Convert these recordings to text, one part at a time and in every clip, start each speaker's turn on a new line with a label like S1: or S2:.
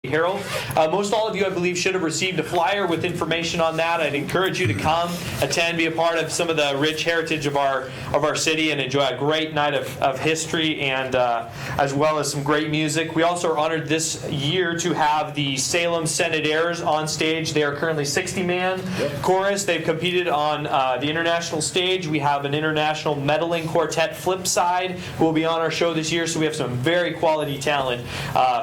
S1: Herald. Most all of you, I believe, should have received a flyer with information on that. I'd encourage you to come, attend, be a part of some of the rich heritage of our city, and enjoy a great night of history and as well as some great music. We also are honored this year to have the Salem Senators on stage. They are currently 60-man chorus. They've competed on the international stage. We have an international medaling quartet Flipside who will be on our show this year. So we have some very quality talent.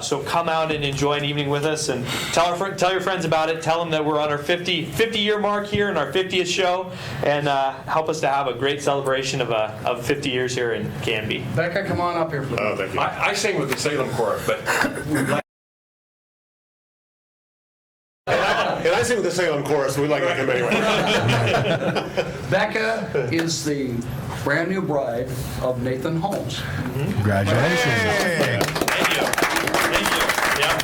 S1: So come out and enjoy an evening with us, and tell your friends about it. Tell them that we're on our 50-year mark here in our 50th show, and help us to have a great celebration of 50 years here in Canby.
S2: Becca, come on up here.
S3: Oh, thank you.
S4: I sing with the Salem Chorus, but
S3: And I sing with the Salem Chorus, so we like him anyway.
S2: Becca is the brand new bride of Nathan Holmes.
S5: Congratulations.
S1: Thank you. Yeah.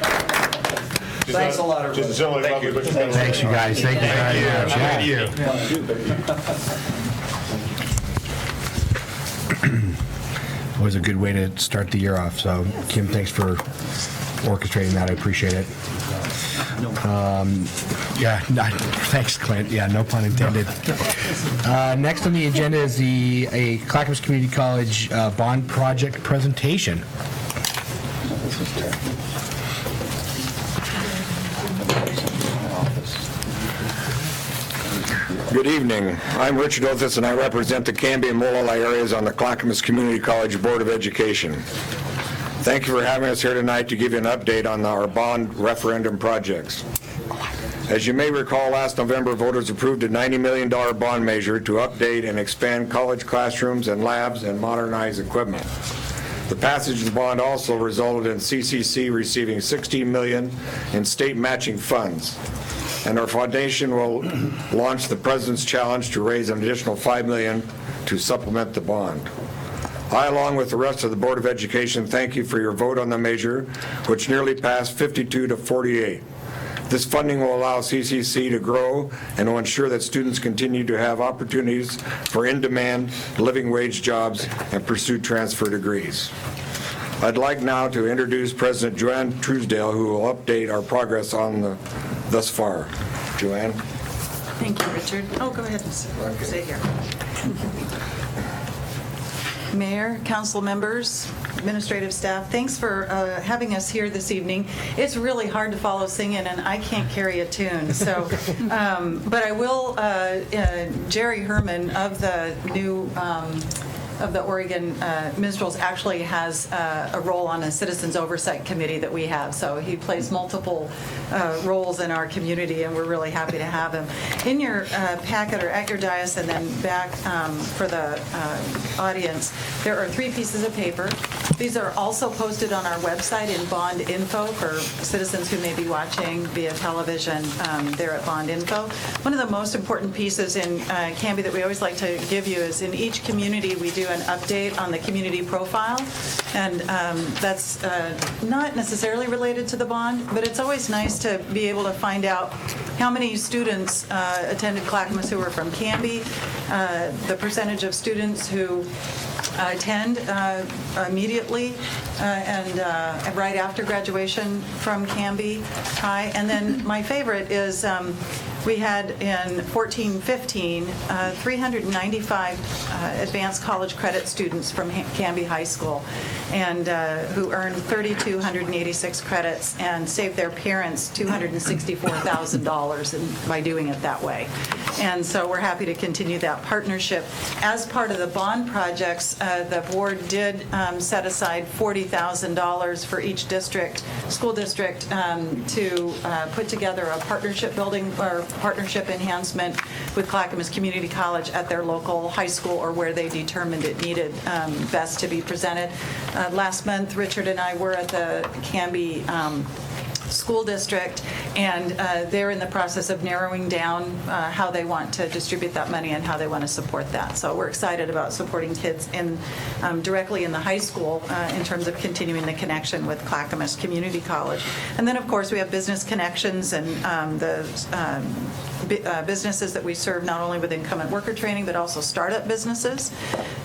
S2: Thanks a lot, everybody.
S3: Just a gentleman.
S4: Thank you.
S5: Thanks, you guys. Thank you very much. It was a good way to start the year off. So, Kim, thanks for orchestrating that. I appreciate it. Thanks, Clint. Yeah, no pun intended. Next on the agenda is a Clackamas Community College bond project presentation.
S6: Good evening. I'm Richard Othis, and I represent the Canby and Molalla areas on the Clackamas Community College Board of Education. Thank you for having us here tonight to give you an update on our bond referendum projects. As you may recall, last November, voters approved a $90 million bond measure to update and expand college classrooms and labs and modernize equipment. The passage of the bond also resulted in CCC receiving $16 million in state matching funds. And our foundation will launch the President's Challenge to raise an additional $5 million to supplement the bond. I, along with the rest of the Board of Education, thank you for your vote on the measure, which nearly passed 52 to 48. This funding will allow CCC to grow and will ensure that students continue to have opportunities for in-demand living wage jobs and pursue transfer degrees. I'd like now to introduce President Joanne Truesdale, who will update our progress on thus far. Joanne?
S7: Thank you, Richard. Oh, go ahead and sit here. Mayor, council members, administrative staff, thanks for having us here this evening. It's really hard to follow singing, and I can't carry a tune. So, but I will. Jerry Herman of the new. Of the Oregon Minstrels actually has a role on a citizens oversight committee that we have. So he plays multiple roles in our community, and we're really happy to have him. In your packet or at your dais and then back for the audience, there are 3 pieces of paper. These are also posted on our website in Bond Info for citizens who may be watching via television there at Bond Info. One of the most important pieces in Canby that we always like to give you is in each community we do an update on the community profile, and that's not necessarily related to the bond, but it's always nice to be able to find out how many students attended Clackamas who were from Canby, the percentage of students who attend immediately and right after graduation from Canby High. And then my favorite is we had in 14-15 395 advanced college credit students from Canby High School, and who earned 3,286 credits and saved their parents $264,000 by doing it that way. And so we're happy to continue that partnership. As part of the bond projects, the board did set aside $40,000 for each school district, to put together a partnership building or partnership enhancement with Clackamas Community College at their local high school or where they determined it needed best to be presented. Last month, Richard and I were at the Canby school district, and they're in the process of narrowing down how they want to distribute that money and how they want to support that. So we're excited about supporting kids directly in the high school in terms of continuing the connection with Clackamas Community College. And then, of course, we have business connections and the businesses that we serve, not only with incumbent worker training, but also startup businesses.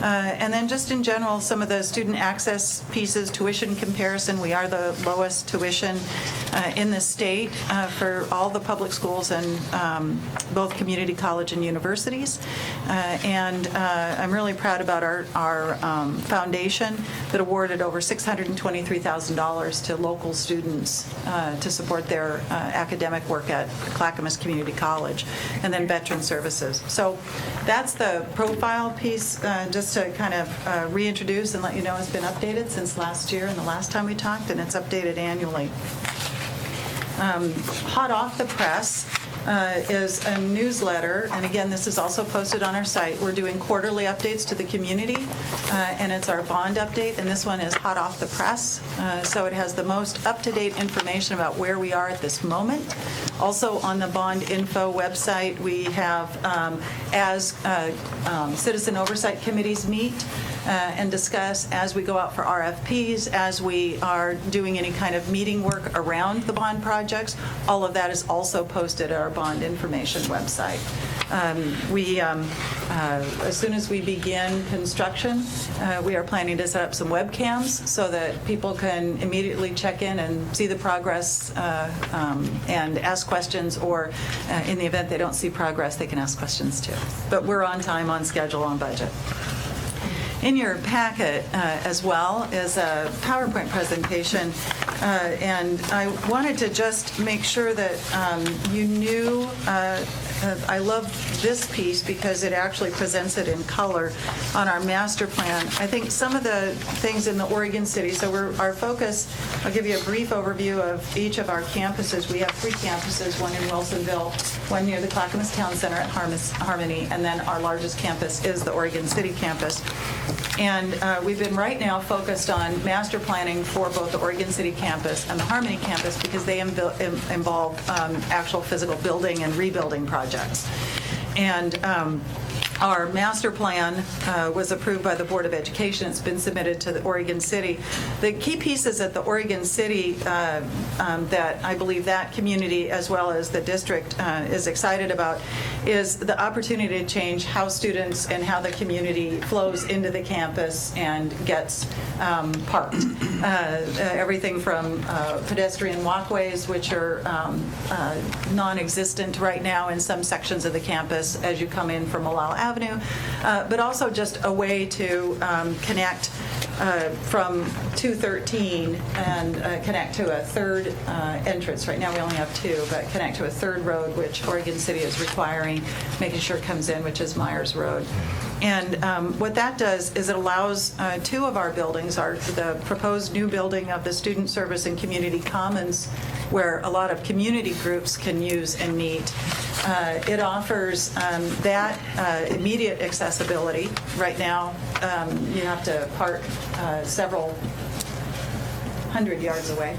S7: And then just in general, some of the student access pieces, tuition comparison. We are the lowest tuition in the state for all the public schools and both community college and universities. And I'm really proud about our foundation that awarded over $623,000 to local students to support their academic work at Clackamas Community College, and then Veteran Services. So that's the profile piece, just to kind of reintroduce and let you know it's been updated since last year and the last time we talked, and it's updated annually. Hot off the press is a newsletter, and again, this is also posted on our site. We're doing quarterly updates to the community, and it's our bond update, and this one is hot off the press. So it has the most up-to-date information about where we are at this moment. Also on the bond info website, we have, as citizen oversight committees meet and discuss, as we go out for RFPs, as we are doing any kind of meeting work around the bond projects, all of that is also posted at our bond information website. As soon as we begin construction, we are planning to set up some webcams so that people can immediately check in and see the progress and ask questions, or in the event they don't see progress, they can ask questions too. But we're on time, on schedule, on budget. In your packet as well is a PowerPoint presentation, and I wanted to just make sure that you knew, I love this piece because it actually presents it in color on our master plan. I think some of the things in the Oregon City, so our focus, I'll give you a brief overview of each of our campuses. We have 3 campuses, one in Wilsonville, one near the Clackamas Town Center at Harmony, and then our largest campus is the Oregon City campus. And we've been right now focused on master planning for both the Oregon City campus and the Harmony campus because they involve actual physical building and rebuilding projects. And our master plan was approved by the Board of Education. It's been submitted to the Oregon City. The key pieces at the Oregon City that I believe that community as well as the district is excited about is the opportunity to change how students and how the community flows into the campus and gets parked. Everything from pedestrian walkways, which are non-existent right now in some sections of the campus as you come in from Malal Avenue, but also just a way to connect from 213 and connect to a third entrance. Right now we only have 2, but connect to a third road, which Oregon City is requiring, making sure it comes in, which is Myers Road. And what that does is it allows 2 of our buildings, the proposed new building of the Student Service and Community Commons, where a lot of community groups can use and meet. It offers that immediate accessibility. Right now, you have to park several hundred yards away.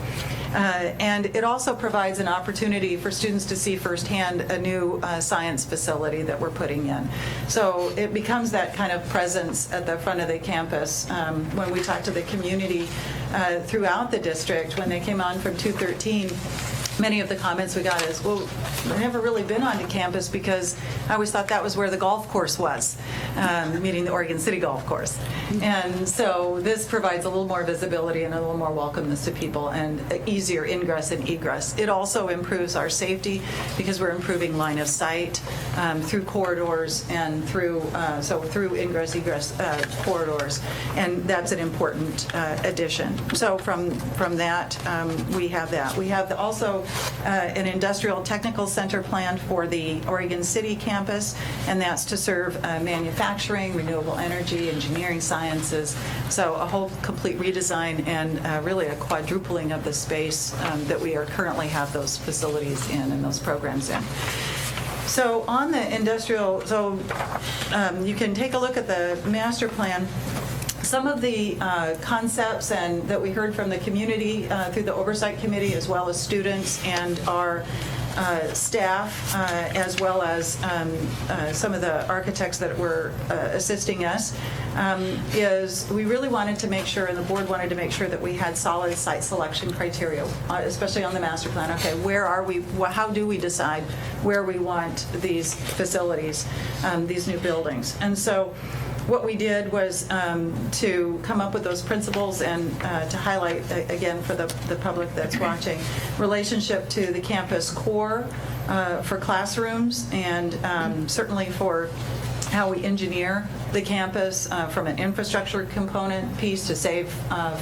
S7: And it also provides an opportunity for students to see firsthand a new science facility that we're putting in. So it becomes that kind of presence at the front of the campus. When we talk to the community throughout the district, when they came on from 213, many of the comments we got is, well, I've never really been onto campus because I always thought that was where the golf course was, meaning the Oregon City Golf Course. And so this provides a little more visibility and a little more welcomeness to people and easier ingress and egress. It also improves our safety because we're improving line of sight through corridors and through ingress, egress corridors. And that's an important addition. So from that, we have that. We have also an industrial technical center planned for the Oregon City campus, and that's to serve manufacturing, renewable energy, engineering sciences. So a whole complete redesign and really a quadrupling of the space that we are currently have those facilities in and those programs in. So on the industrial, you can take a look at the master plan. Some of the concepts and that we heard from the community through the Oversight Committee, as well as students and our staff, as well as some of the architects that were assisting us, is we really wanted to make sure, and the board wanted to make sure that we had solid site selection criteria, especially on the master plan. Okay, where are we? How do we decide where we want these facilities, these new buildings? And so what we did was to come up with those principles and to highlight, again, for the public that's watching, relationship to the campus core for classrooms, and certainly for how we engineer the campus from an infrastructure component piece to save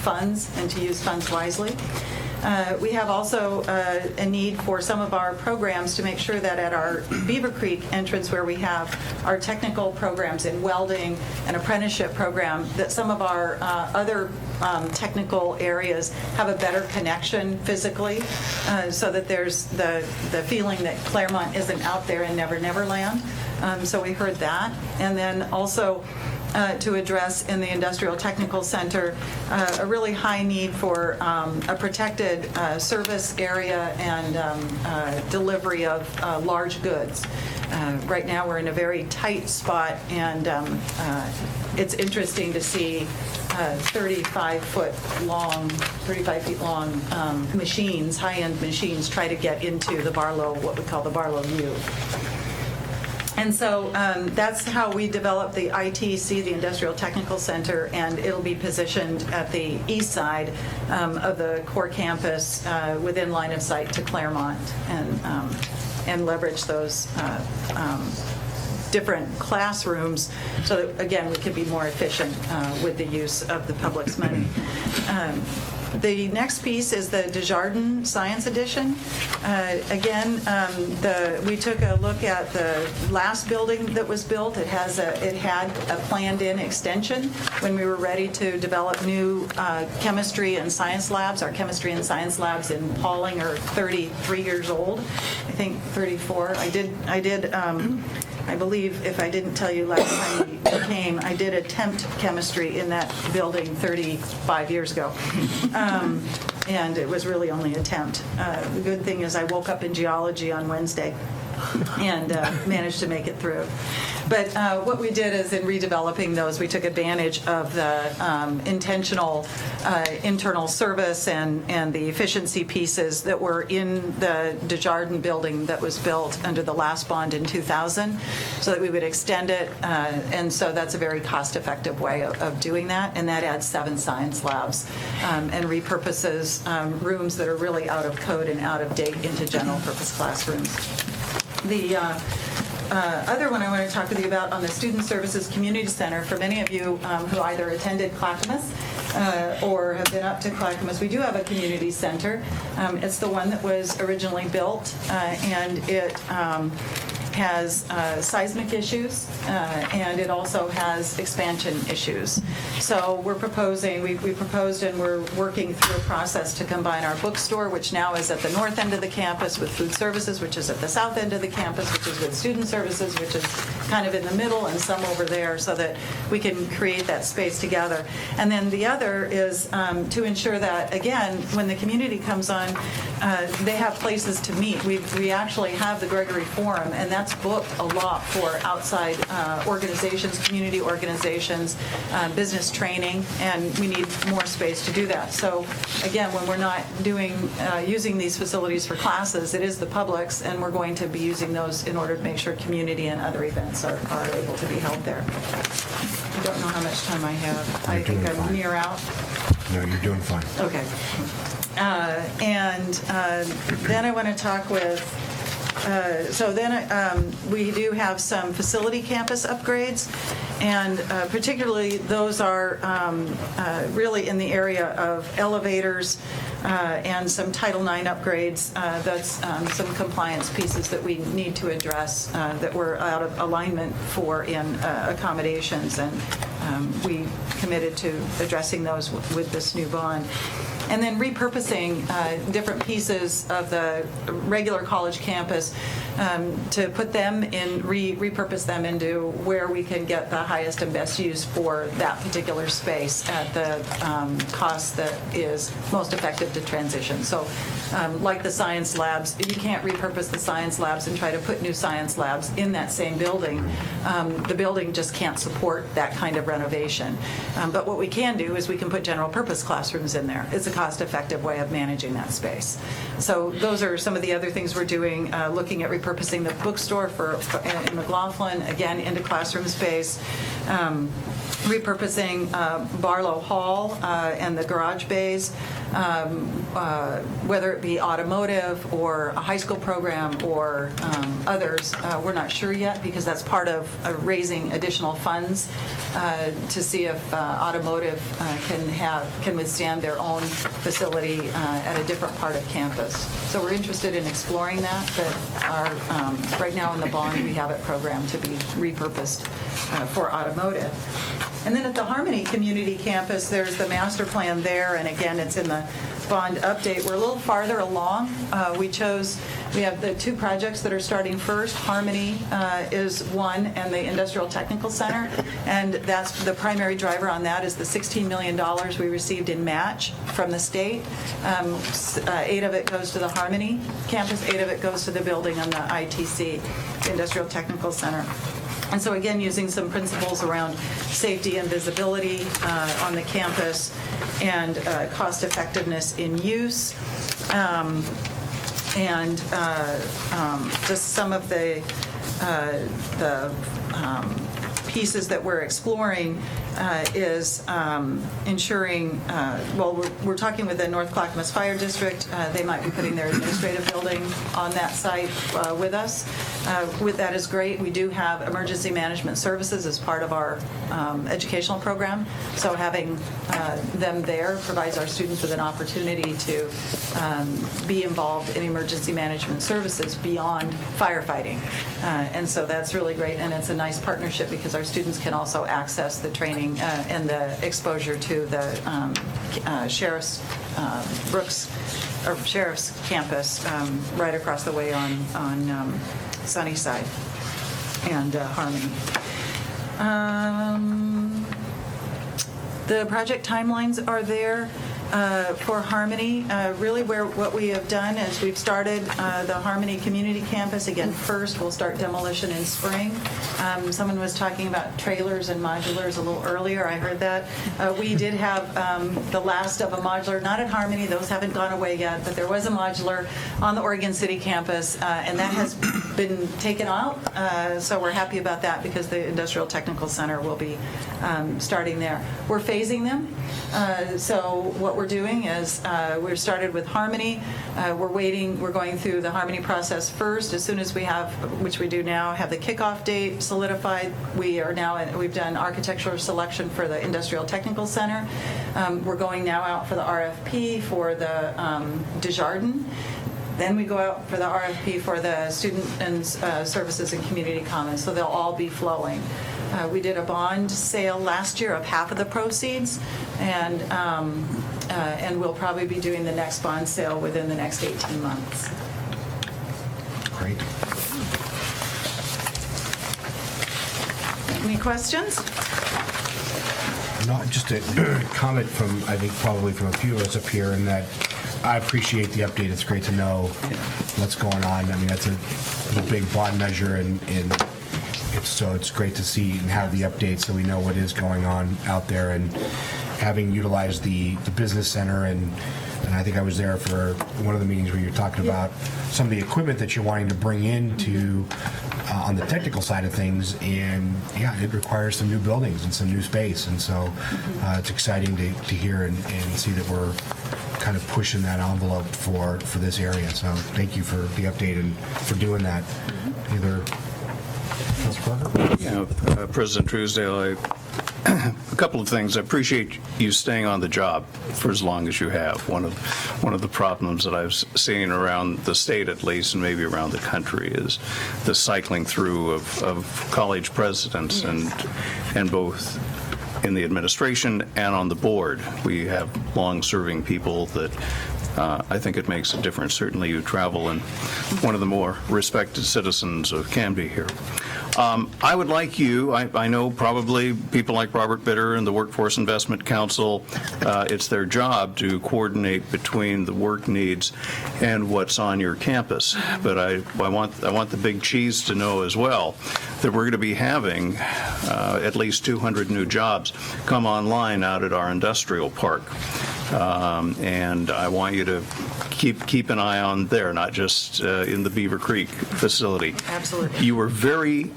S7: funds and to use funds wisely. We have also a need for some of our programs to make sure that at our Beaver Creek entrance, where we have our technical programs in welding and apprenticeship program, that some of our other technical areas have a better connection physically, so that there's the feeling that Claremont isn't out there in Never Never Land. So we heard that. And then also to address in the Industrial Technical Center a really high need for a protected service area and delivery of large goods. Right now we're in a very tight spot, and it's interesting to see 35 feet long machines, high-end machines, try to get into the Barlow, what we call the Barlow U. And so that's how we developed the ITC, the Industrial Technical Center, and it'll be positioned at the east side of the core campus within line of sight to Claremont, and leverage those different classrooms so that, again, we can be more efficient with the use of the public's money. The next piece is the Desjardins Science Edition. Again, we took a look at the last building that was built. It had a planned-in extension when we were ready to develop new chemistry and science labs. Our chemistry and science labs in Pauling are 33 years old. I think 34. I believe, if I didn't tell you last time you came, I did attempt chemistry in that building 35 years ago. And it was really only an attempt. The good thing is I woke up in geology on Wednesday and managed to make it through. But what we did is, in redeveloping those, we took advantage of the intentional internal service and the efficiency pieces that were in the Desjardins building that was built under the last bond in 2000, so that we would extend it. And so that's a very cost-effective way of doing that. And that adds 7 science labs and repurposes rooms that are really out of code and out of date into general-purpose classrooms. The other one I want to talk with you about on the Student Services Community Center, for many of you who either attended Clackamas or have been up to Clackamas, we do have a community center. It's the one that was originally built, and it has seismic issues, and it also has expansion issues. So we proposed and we're working through a process to combine our bookstore, which now is at the north end of the campus, with food services, which is at the south end of the campus, which is with student services, which is kind of in the middle, and some over there, so that we can create that space together. And then the other is to ensure that, again, when the community comes on, they have places to meet. We actually have the Gregory Forum, and that's booked a lot for outside organizations, community organizations, business training, and we need more space to do that. So again, when we're not using these facilities for classes, it is the public's, and we're going to be using those in order to make sure community and other events are able to be held there. I don't know how much time I have. I think I'm near out.
S5: No, you're doing fine.
S7: Okay. And then I want to talk with, we do have some facility campus upgrades, and particularly those are really in the area of elevators and some Title IX upgrades. That's some compliance pieces that we need to address that we're out of alignment for in accommodations, and we committed to addressing those with this new bond. And then repurposing different pieces of the regular college campus to put them in, repurpose them into where we can get the highest and best use for that particular space at the cost that is most effective to transition. So like the science labs. You can't repurpose the science labs and try to put new science labs in that same building. The building just can't support that kind of renovation. But what we can do is we can put general purpose classrooms in there. It's a cost-effective way of managing that space. So those are some of the other things we're doing, looking at repurposing the bookstore in McLaughlin, again, into classroom space. Repurposing Barlow Hall and the garage bays, whether it be automotive or a high school program or others. We're not sure yet because that's part of raising additional funds to see if automotive can withstand their own facility at a different part of campus. So we're interested in exploring that, but right now in the bond we have it programmed to be repurposed for automotive. And then at the Harmony Community Campus, there's the master plan there, and again, it's in the bond update. We're a little farther along. We have the two projects that are starting first. Harmony is one, and the Industrial Technical Center, and that's the primary driver on that is the $16 million we received in match from the state. 8 of it goes to the Harmony campus, 8 of it goes to the building on the ITC, Industrial Technical Center. And so again, using some principles around safety and visibility on the campus and cost effectiveness in use. And just some of the pieces that we're exploring is ensuring, we're talking with the North Clackamas Fire District. They might be putting their administrative building on that site with us. That is great. We do have emergency management services as part of our educational program. So having them there provides our students with an opportunity to be involved in emergency management services beyond firefighting. And so that's really great. And it's a nice partnership because our students can also access the training and the exposure to the Sheriff's Sheriff's campus right across the way on Sunnyside and Harmony. The project timelines are there for Harmony. Really what we have done is we've started the Harmony Community Campus. Again, first we'll start demolition in spring. Someone was talking about trailers and modulars a little earlier. I heard that. We did have the last of a modular, not at Harmony, those haven't gone away yet, but there was a modular on the Oregon City campus, and that has been taken out. So we're happy about that because the Industrial Technical Center will be starting there. We're phasing them. So what we're doing is we've started with Harmony. We're going through the Harmony process first. As soon as we have, which we do now, have the kickoff date solidified, we've done architectural selection for the Industrial Technical Center. We're going now out for the RFP for the Desjardins. Then we go out for the RFP for the Student and Services and Community Commons, so they'll all be flowing. We did a bond sale last year of half of the proceeds, and we'll probably be doing the next bond sale within the next 18 months.
S5: Great.
S7: Any questions?
S5: No, just a comment from, I think, probably from a few of us up here, in that I appreciate the update. It's great to know what's going on. I mean, that's a big bond measure, and it's great to see and have the update so we know what is going on out there. And having utilized the business center, and I think I was there for one of the meetings where you're talking about some of the equipment that you're wanting to bring into on the technical side of things, and yeah, it requires some new buildings and some new space, and so it's exciting to hear and see that we're kind of pushing that envelope for this area. So thank you for the update and for doing that. Either
S8: President Truesdale, a couple of things. I appreciate you staying on the job for as long as you have. One of the problems that I've seen around the state, at least, and maybe around the country, is the cycling through of college presidents, and both in the administration and on the board. We have long-serving people that I think it makes a difference. Certainly you travel, and one of the more respected citizens of Canby here. I would like you, I know probably people like Robert Bitter and the Workforce Investment Council, it's their job to coordinate between the work needs and what's on your campus. But I want the big cheese to know as well that we're going to be having at least 200 new jobs come online out at our industrial park. And I want you to keep an eye on there, not just in the Beaver Creek facility.
S7: Absolutely.
S8: You were very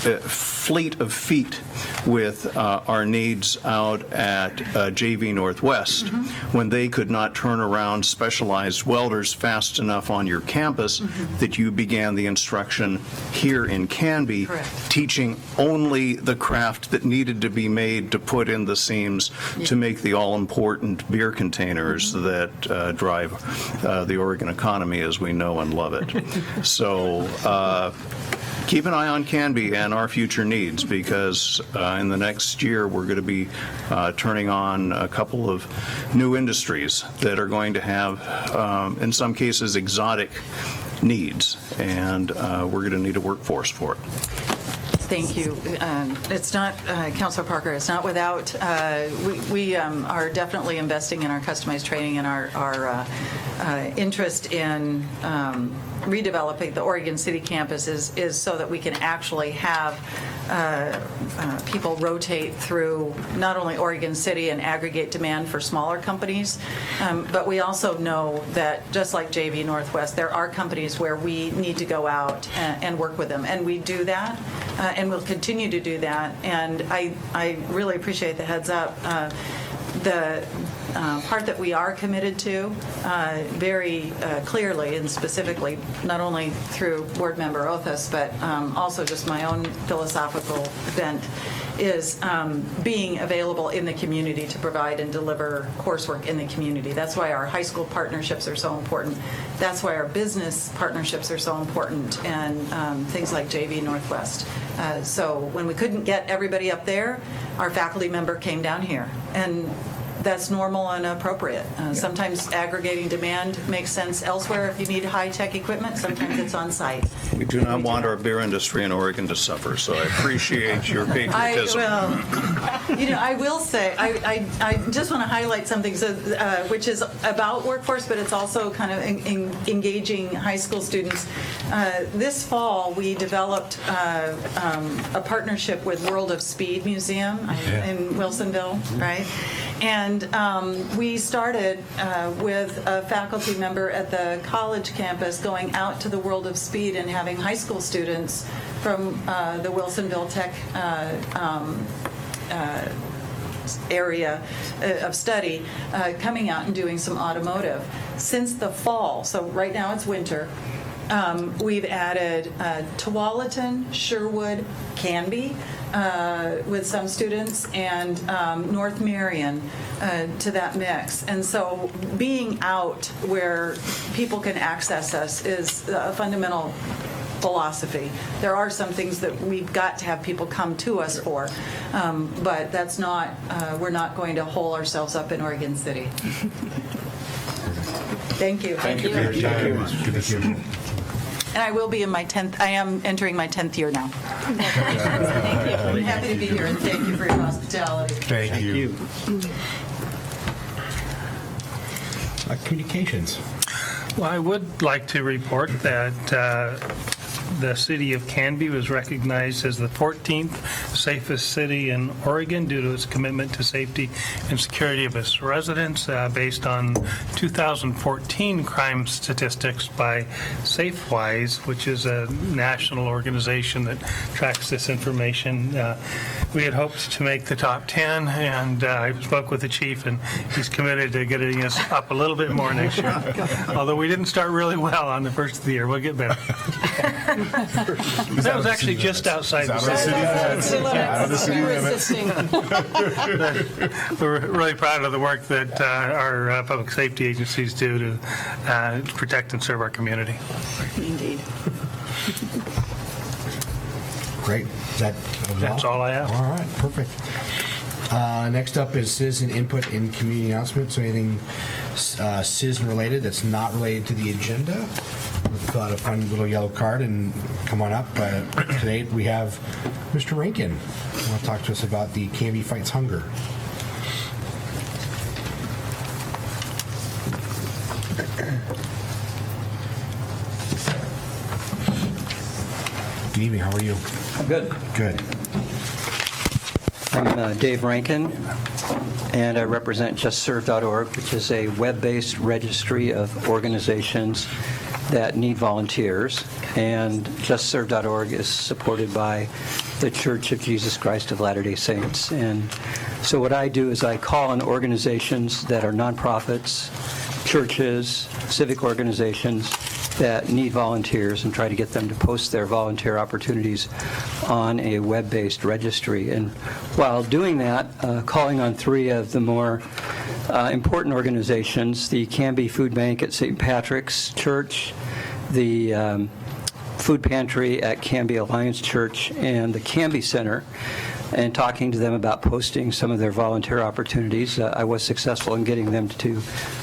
S8: fleet of feet with our needs out at JV Northwest when they could not turn around specialized welders fast enough on your campus that you began the instruction here in Canby,
S7: Correct.
S8: teaching only the craft that needed to be made to put in the seams to make the all-important beer containers that drive the Oregon economy as we know and love it. So keep an eye on Canby and our future needs, because in the next year we're going to be turning on a couple of new industries that are going to have, in some cases, exotic needs, and we're going to need a workforce for it.
S7: Thank you. It's not, Councilor Parker, it's not without, we are definitely investing in our customized training and our interest in redeveloping the Oregon City campus is so that we can actually have people rotate through not only Oregon City and aggregate demand for smaller companies, but we also know that just like JV Northwest, there are companies where we need to go out and work with them, and we do that, and we'll continue to do that. And I really appreciate the heads up. The part that we are committed to very clearly and specifically, not only through board member Othas, but also just my own philosophical bent, is being available in the community to provide and deliver coursework in the community. That's why our high school partnerships are so important. That's why our business partnerships are so important, and things like JV Northwest. So when we couldn't get everybody up there, our faculty member came down here, and that's normal and appropriate. Sometimes aggregating demand makes sense elsewhere if you need high-tech equipment. Sometimes it's on site.
S8: We do not want our beer industry in Oregon to suffer, so I appreciate your patriotism.
S7: I will say, I just want to highlight something which is about workforce, but it's also kind of engaging high school students. This fall, we developed a partnership with World of Speed Museum in Wilsonville, right? And we started with a faculty member at the college campus going out to the World of Speed and having high school students from the Wilsonville Tech area of study coming out and doing some automotive. Since the fall, so right now it's winter, we've added Tualatin, Sherwood, Canby, with some students, and North Marion to that mix. And so being out where people can access us is a fundamental philosophy. There are some things that we've got to have people come to us for, but that's not, we're not going to hole ourselves up in Oregon City. Thank you.
S8: Thank you for your time.
S7: And I will be in my 10th, I am entering my 10th year now. Thank you. I'm happy to be here, and thank you for your hospitality.
S5: Thank you. Communications.
S9: Well, I would like to report that the city of Canby was recognized as the 14th safest city in Oregon due to its commitment to safety and security of its residents based on 2014 crime statistics by SafeWise, which is a national organization that tracks this information. We had hoped to make the top 10, and I spoke with the chief, and he's committed to getting us up a little bit more next year. Although we didn't start really well on the first of the year. We'll get better. That was actually just outside the city. We're really proud of the work that our public safety agencies do to protect and serve our community.
S7: Indeed.
S5: Great.
S9: That's all I have.
S5: All right, perfect. Next up is citizen input in community announcements. So anything citizen related that's not related to the agenda? fill out a fun little yellow card and come on up. Today we have Mr. Rankin. He will talk to us about the Canby Fights Hunger. Good evening. How are you?
S10: Good.
S5: Good.
S10: I'm Dave Rankin, and I represent JustServe.org, which is a web-based registry of organizations that need volunteers. And JustServe.org is supported by the Church of Jesus Christ of Latter-day Saints. And so what I do is I call on organizations that are nonprofits, churches, civic organizations that need volunteers and try to get them to post their volunteer opportunities on a web-based registry. And while doing that, calling on three of the more important organizations, the Canby Food Bank at St. Patrick's Church, the Food Pantry at Canby Alliance Church, and the Canby Center, and talking to them about posting some of their volunteer opportunities. I was successful in getting them to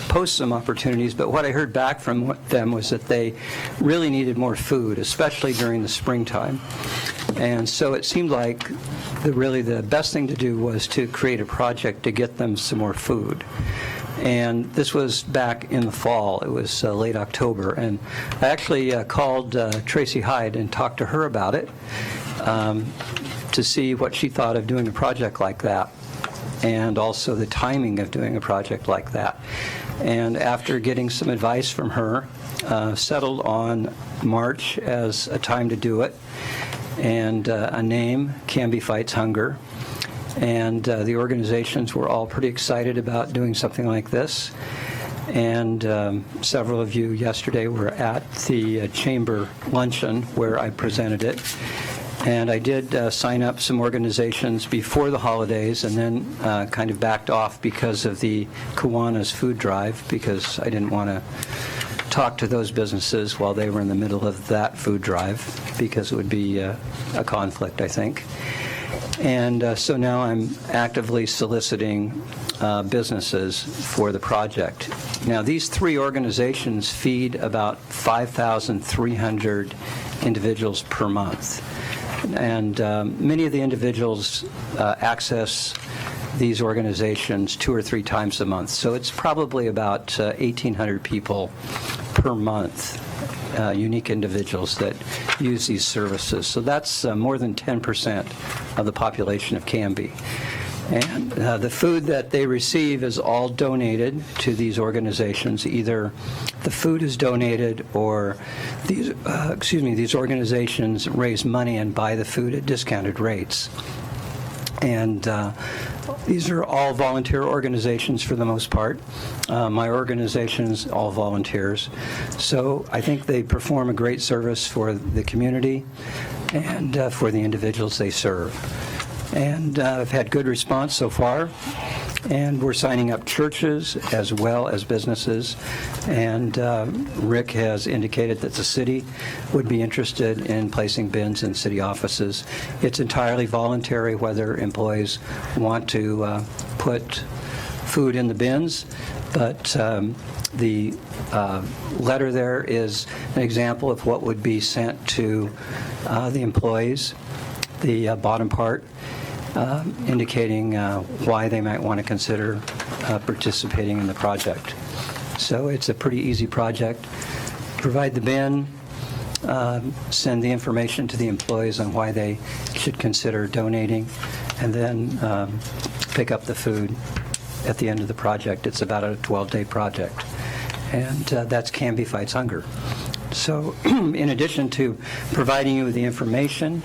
S10: post some opportunities, but what I heard back from them was that they really needed more food, especially during the springtime. And so it seemed like really the best thing to do was to create a project to get them some more food. And this was back in the fall. It was late October. And I actually called Tracy Hyde and talked to her about it to see what she thought of doing a project like that, and also the timing of doing a project like that. And after getting some advice from her, settled on March as a time to do it, and a name, Canby Fights Hunger. And the organizations were all pretty excited about doing something like this. And several of you yesterday were at the chamber luncheon where I presented it. And I did sign up some organizations before the holidays, and then kind of backed off because of the Kiwanis food drive, because I didn't want to talk to those businesses while they were in the middle of that food drive, because it would be a conflict, I think. And so now I'm actively soliciting businesses for the project. Now, these three organizations feed about 5,300 individuals per month. And many of the individuals access these organizations 2 or 3 times a month. So it's probably about 1,800 people per month, unique individuals that use these services. So that's more than 10% of the population of Canby. And the food that they receive is all donated to these organizations. Either the food is donated, or these organizations raise money and buy the food at discounted rates. And these are all volunteer organizations for the most part. My organization's all volunteers. So I think they perform a great service for the community and for the individuals they serve. And I've had good response so far, and we're signing up churches as well as businesses. And Rick has indicated that the city would be interested in placing bins in city offices. It's entirely voluntary whether employees want to put food in the bins, but the letter there is an example of what would be sent to the employees, the bottom part, indicating why they might want to consider participating in the project. So it's a pretty easy project. Provide the bin, send the information to the employees on why they should consider donating, and then pick up the food at the end of the project. It's about a 12-day project. And that's Canby Fights Hunger. So in addition to providing you with the information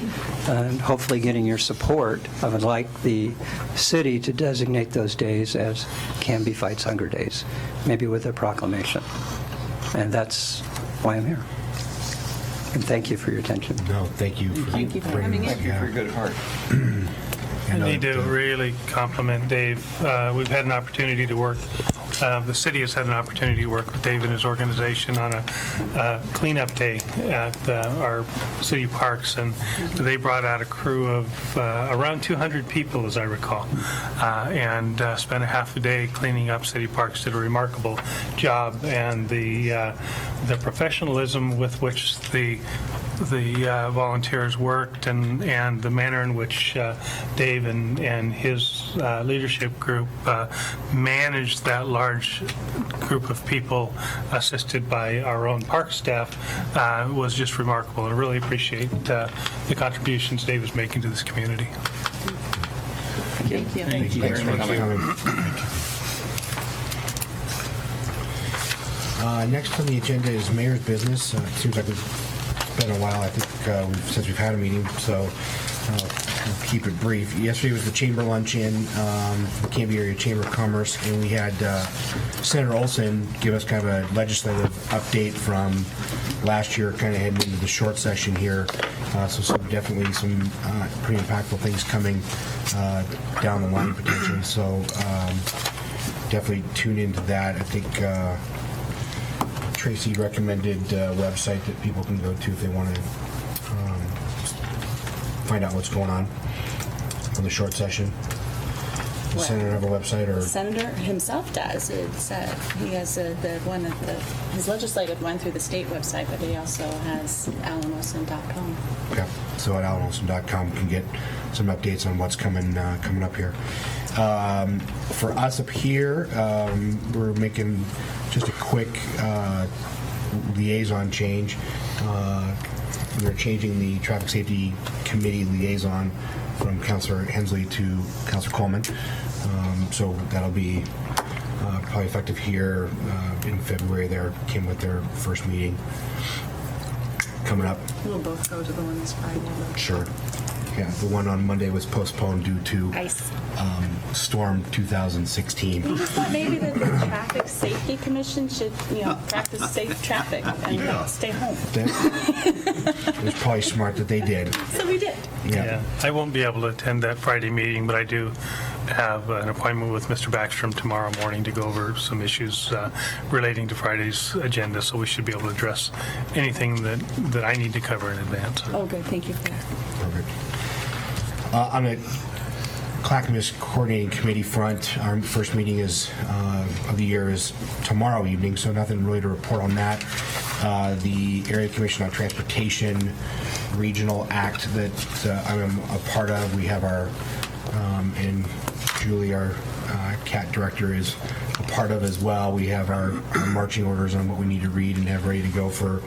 S10: and hopefully getting your support, I would like the city to designate those days as Canby Fights Hunger Days, maybe with a proclamation. And that's why I'm here. And thank you for your attention.
S5: No, thank you for bringing us.
S4: For your good heart.
S9: I need to really compliment Dave. We've had an opportunity to work the city has had an opportunity to work with Dave and his organization on a cleanup day at our city parks, and they brought out a crew of around 200 people, as I recall, and spent a half a day cleaning up city parks. Did a remarkable job, and the professionalism with which the volunteers worked and the manner in which Dave and his leadership group managed that large group of people assisted by our own park staff was just remarkable. And I really appreciate the contributions Dave is making to this community.
S7: Thank you.
S5: Thank you very much for coming. Next on the agenda is mayor's business. It seems like it's been a while, I think, since we've had a meeting, so we'll keep it brief. Yesterday was the chamber luncheon, the Canby Area Chamber of Commerce, and we had Senator Olson give us kind of a legislative update from last year, kind of heading into the short session here. So definitely some pretty impactful things coming down the line potentially. So definitely tune into that. I think Tracy recommended a website that people can go to if they want to find out what's going on the short session. Does the senator have a website, or
S11: The senator himself does. It's he has the one of his legislative one through the state website, but he also has alanolson.com.
S5: yeah? So at alanolson.com can get some updates on what's coming up here. For us up here, we're making just a quick liaison change. We're changing the Traffic Safety Committee liaison from Councilor Hensley to Councilor Coleman. So that'll be probably effective here in February. They came with their first meeting coming up.
S11: We'll both go to the one this Friday.
S5: Sure. Yeah, the one on Monday was postponed due to
S11: Ice.
S5: Storm 2016.
S11: We just thought maybe that the Traffic Safety Commission should, practice safe traffic and stay home.
S5: It was probably smart that they did.
S11: So we did.
S9: Yeah, I won't be able to attend that Friday meeting, but I do have an appointment with Mr. Backstrom tomorrow morning to go over some issues relating to Friday's agenda, so we should be able to address anything that I need to cover in advance.
S11: Oh, good. Thank you for that.
S5: Perfect. On the Clackamas Coordinating Committee front, our first meeting of the year is tomorrow evening, so nothing really to report on that. The Area Commission on Transportation Regional Act that I'm a part of, we have our, and Julie, our CAT director, is a part of as well. We have our marching orders on what we need to read and have ready to go for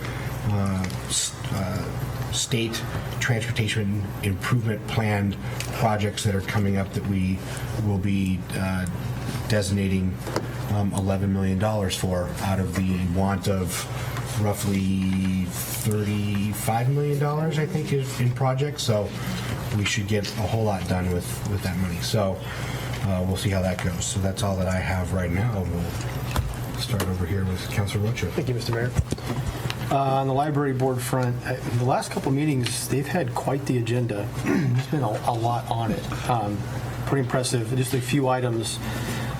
S5: state transportation improvement plan projects that are coming up that we will be designating $11 million for out of the want of roughly $35 million, I think, is in projects. So we should get a whole lot done with that money. So we'll see how that goes. So that's all that I have right now. We'll start over here with Councilor Rocha.
S12: Thank you, Mr. Mayor. On the library board front, the last couple meetings, they've had quite the agenda. There's been a lot on it. Pretty impressive. Just a few items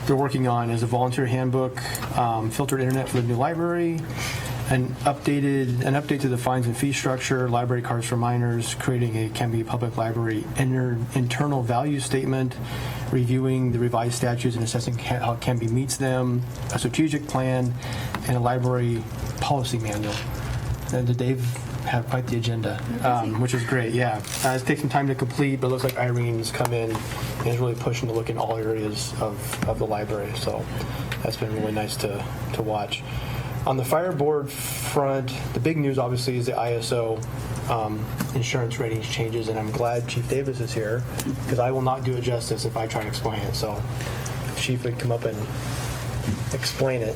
S12: they're working on is a volunteer handbook, filtered internet for the new library, an update to the fines and fee structure, library cards for minors, creating a Canby Public Library internal value statement, reviewing the revised statutes and assessing how Canby meets them, a strategic plan, and a library policy manual. And Dave had quite the agenda, which is great. Yeah, it takes some time to complete, but it looks like Irene's come in and is really pushing to look in all areas of the library. So that's been really nice to watch. On the fire board front, the big news obviously is the ISO insurance ratings changes, and I'm glad Chief Davis is here because I will not do it justice if I try and explain it. So if Chief would come up and explain it.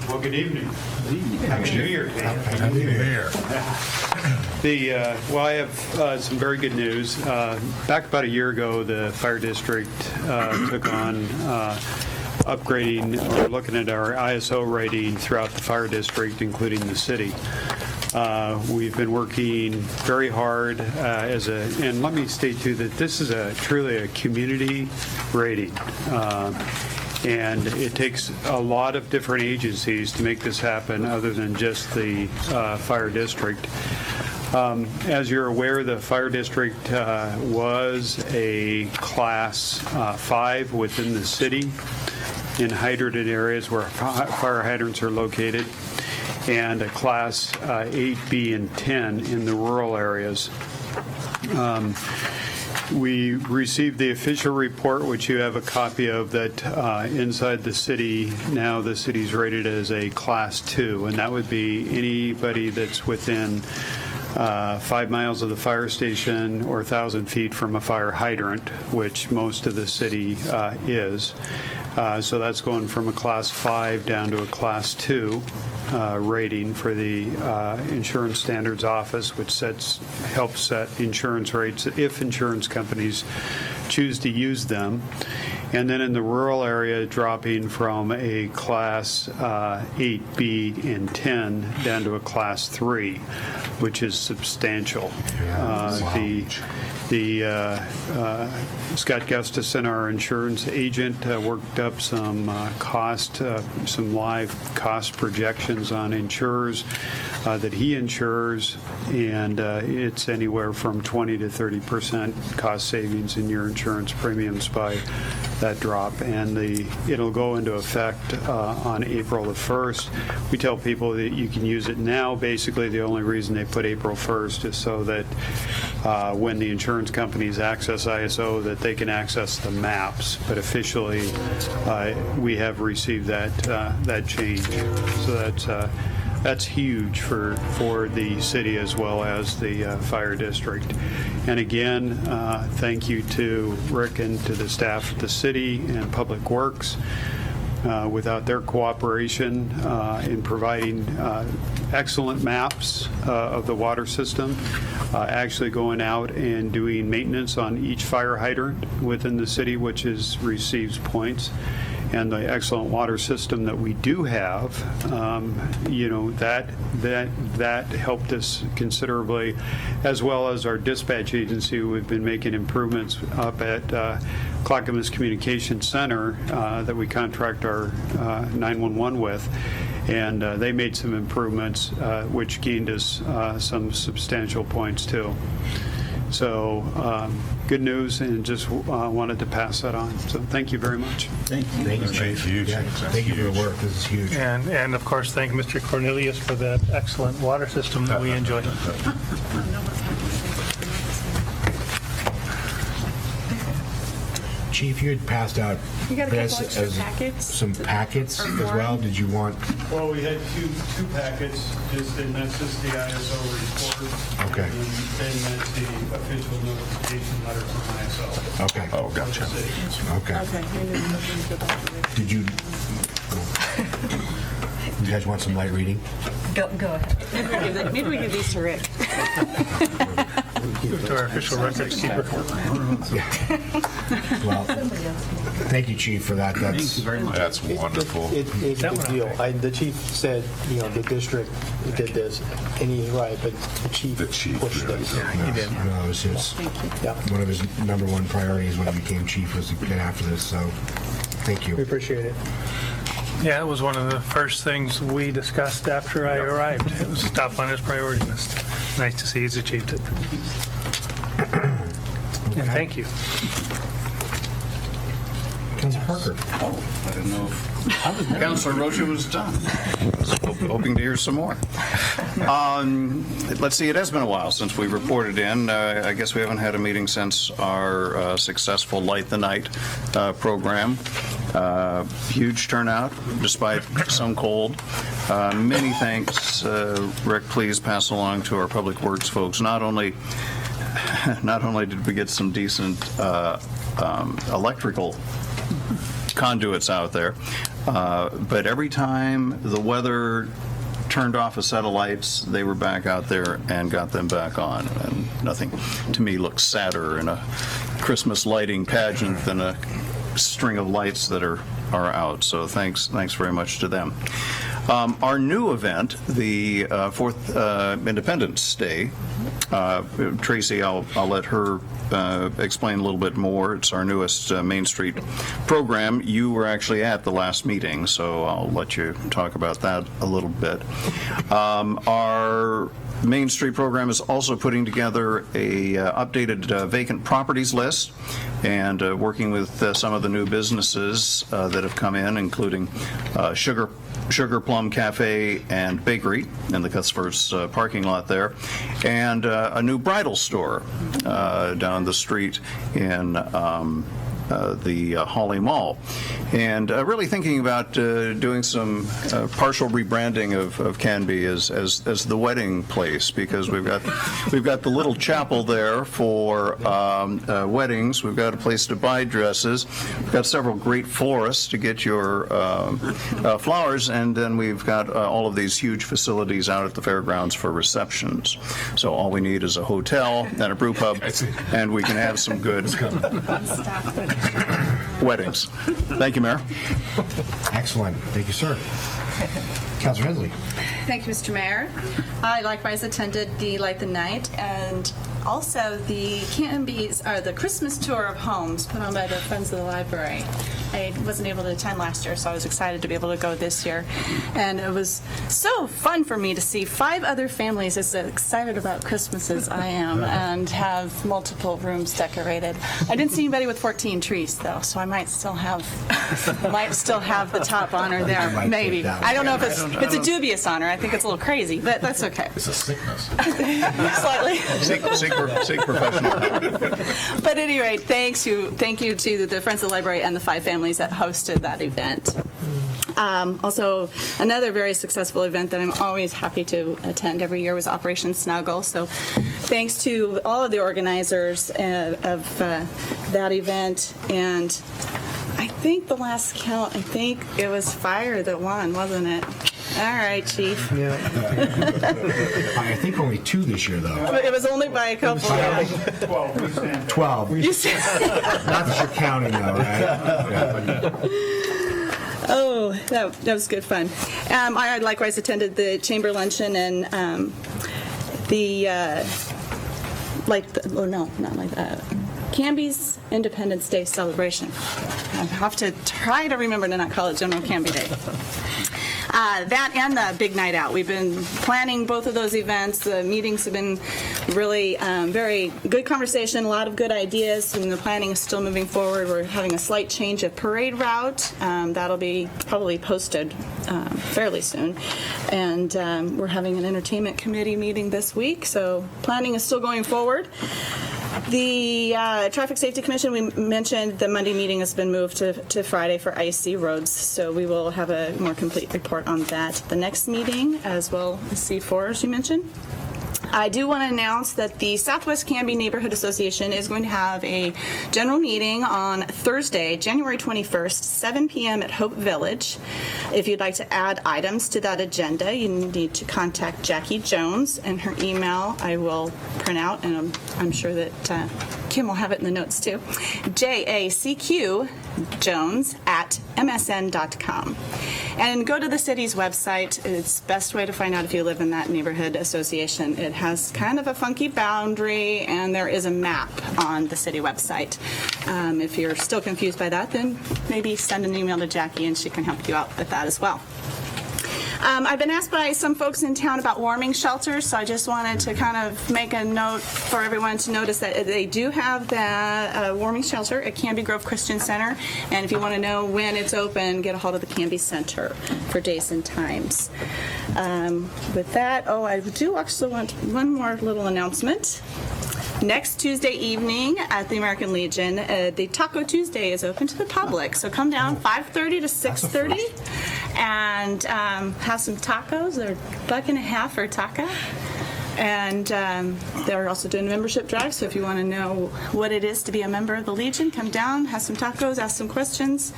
S13: Well, good evening. Happy New Year. Happy New Year. I have some very good news. Back about a year ago, the fire district took on upgrading or looking at our ISO rating throughout the fire district, including the city. We've been working very hard and let me state too that this is truly a community rating. And it takes a lot of different agencies to make this happen other than just the fire district. As you're aware, the fire district was a class 5 within the city in hydrant areas where fire hydrants are located, and a class 8, B, and 10 in the rural areas. We received the official report, which you have a copy of, that inside the city, now the city's rated as a class 2, and that would be anybody that's within 5 miles of the fire station or 1,000 feet from a fire hydrant, which most of the city is. So that's going from a class 5 down to a class 2 rating for the Insurance Standards Office, which helps set insurance rates if insurance companies choose to use them. And then in the rural area, dropping from a class 8, B, and 10 down to a class 3, which is substantial. Scott Gustafson, our insurance agent, worked up some live cost projections on insurers that he insures, and it's anywhere from 20 to 30% cost savings in your insurance premiums by that drop, and it'll go into effect on April the 1st. We tell people that you can use it now. Basically, the only reason they put April 1st is so that when the insurance companies access ISO, that they can access the maps. But officially, we have received that change. So that's huge for the city as well as the fire district. And again, thank you to Rick and to the staff at the city and Public Works. Without their cooperation in providing excellent maps of the water system, actually going out and doing maintenance on each fire hydrant within the city, which receives points, and the excellent water system that we do have, that helped us considerably, as well as our dispatch agency. We've been making improvements up at Clackamas Communication Center that we contract our 911 with, and they made some improvements which gained us some substantial points too. So good news, and just wanted to pass that on. So thank you very much.
S5: Thank you, Chief. Yeah, thank you for your work. This is huge.
S9: And of course, thank Mr. Cornelius for that excellent water system that we enjoy.
S5: Chief, you had passed out
S11: You got a couple
S5: this
S11: extra
S5: as
S11: packets?
S5: some packets
S11: Or
S5: as well.
S11: form?
S5: Did you want?
S13: Well, we had two packets, and that's just the ISO report.
S5: Okay.
S13: And then that's the official notification letter from ISO.
S5: Okay.
S3: Oh, gotcha.
S5: Okay.
S11: Okay.
S5: Did you? You guys want some light reading?
S11: Go ahead. Maybe we give these to Rick.
S9: To our official records keeper.
S5: Well, thank you, Chief, for that. That's
S3: That's wonderful.
S12: It's a good deal. The chief said, the district did this, and he's right, but the chief pushed this.
S5: he did. It was one of his number one priorities when he became chief was to get after this. So, thank you.
S12: We appreciate it.
S9: Yeah, it was one of the first things we discussed after I arrived. It was top on his priority list. Nice to see he's achieved it. And thank you.
S5: Councilor Parker.
S8: I didn't know if Councilor Rocha was done. Hoping to hear some more. Let's see, it has been a while since we reported in. I guess we haven't had a meeting since our successful Light the Night program. Huge turnout, despite some cold. Many thanks. Rick, please pass along to our Public Works folks. Not only did we get some decent electrical conduits out there, but every time the weather turned off a set of lights, they were back out there and got them back on. And nothing, to me, looks sadder in a Christmas lighting pageant than a string of lights that are out. So thanks very much to them. Our new event, the Fourth Independence Day, Tracy, I'll let her explain a little bit more. It's our newest Main Street program. You were actually at the last meeting, so I'll let you talk about that a little bit. Our Main Street program is also putting together a updated vacant properties list and working with some of the new businesses that have come in, including Sugar Plum Cafe and Bakery in the Cuthbert's parking lot there, and a new bridal store down the street in the Hawley Mall. And really thinking about doing some partial rebranding of Canby as the wedding place, because we've got the little chapel there for weddings. We've got a place to buy dresses. We've got several great florists to get your flowers, and then we've got all of these huge facilities out at the fairgrounds for receptions. So all we need is a hotel and a brew pub, and we can have some good weddings. Thank you, Mayor.
S5: Excellent. Thank you, sir. Councilor Hensley.
S14: Thank you, Mr. Mayor. I likewise attended the Light the Night and also the Canby's, the Christmas tour of homes put on by the Friends of the Library. I wasn't able to attend last year, so I was excited to be able to go this year. And it was so fun for me to see 5 other families as excited about Christmas as I am and have multiple rooms decorated. I didn't see anybody with 14 trees, though, so I might still have the top honor there, maybe. I don't know if it's a dubious honor. I think it's a little crazy, but that's okay.
S3: It's a sickness.
S14: Slightly.
S8: Seek professional help.
S14: But at any rate, thank you to the Friends of the Library and the 5 families that hosted that event. Also, another very successful event that I'm always happy to attend every year was Operation Snuggle. So thanks to all of the organizers of that event. And I think the last count, it was fire that won, wasn't it? All right, Chief.
S5: Yeah. I think only 2 this year, though.
S14: It was only by a couple.
S5: 12.
S14: You said.
S5: Not that you're counting, though, right? Yeah.
S14: Oh, that was good fun. I likewise attended the chamber luncheon and Canby's Independence Day celebration. I have to try to remember to not call it General Canby Day. That and the big night out. We've been planning both of those events. The meetings have been really very good conversation, a lot of good ideas, and the planning is still moving forward. We're having a slight change of parade route. That'll be probably posted fairly soon. And we're having an entertainment committee meeting this week, so planning is still going forward. The Traffic Safety Commission, we mentioned the Monday meeting has been moved to Friday for icy roads, so we will have a more complete report on that the next meeting, as well as C4, as you mentioned. I do want to announce that the Southwest Canby Neighborhood Association is going to have a general meeting on Thursday, January 21st, 7 p.m. at Hope Village. If you'd like to add items to that agenda, you need to contact Jackie Jones, and her email I will print out, and I'm sure that Kim will have it in the notes too. JACQ.Jones@msn.com. And go to the city's website. It's the best way to find out if you live in that neighborhood association. It has kind of a funky boundary, and there is a map on the city website. If you're still confused by that, then maybe send an email to Jackie, and she can help you out with that as well. I've been asked by some folks in town about warming shelters, so I just wanted to kind of make a note for everyone to notice that they do have the warming shelter at Canby Grove Christian Center, and if you want to know when it's open, get a hold of the Canby Center for days and times. With that, I do actually want one more little announcement. Next Tuesday evening at the American Legion, the Taco Tuesday is open to the public. So come down 5:30 to 6:30 and have some tacos. They're $1.50 for a taco. And they're also doing a membership drive, so if you want to know what it is to be a member of the Legion, come down, have some tacos, ask some questions.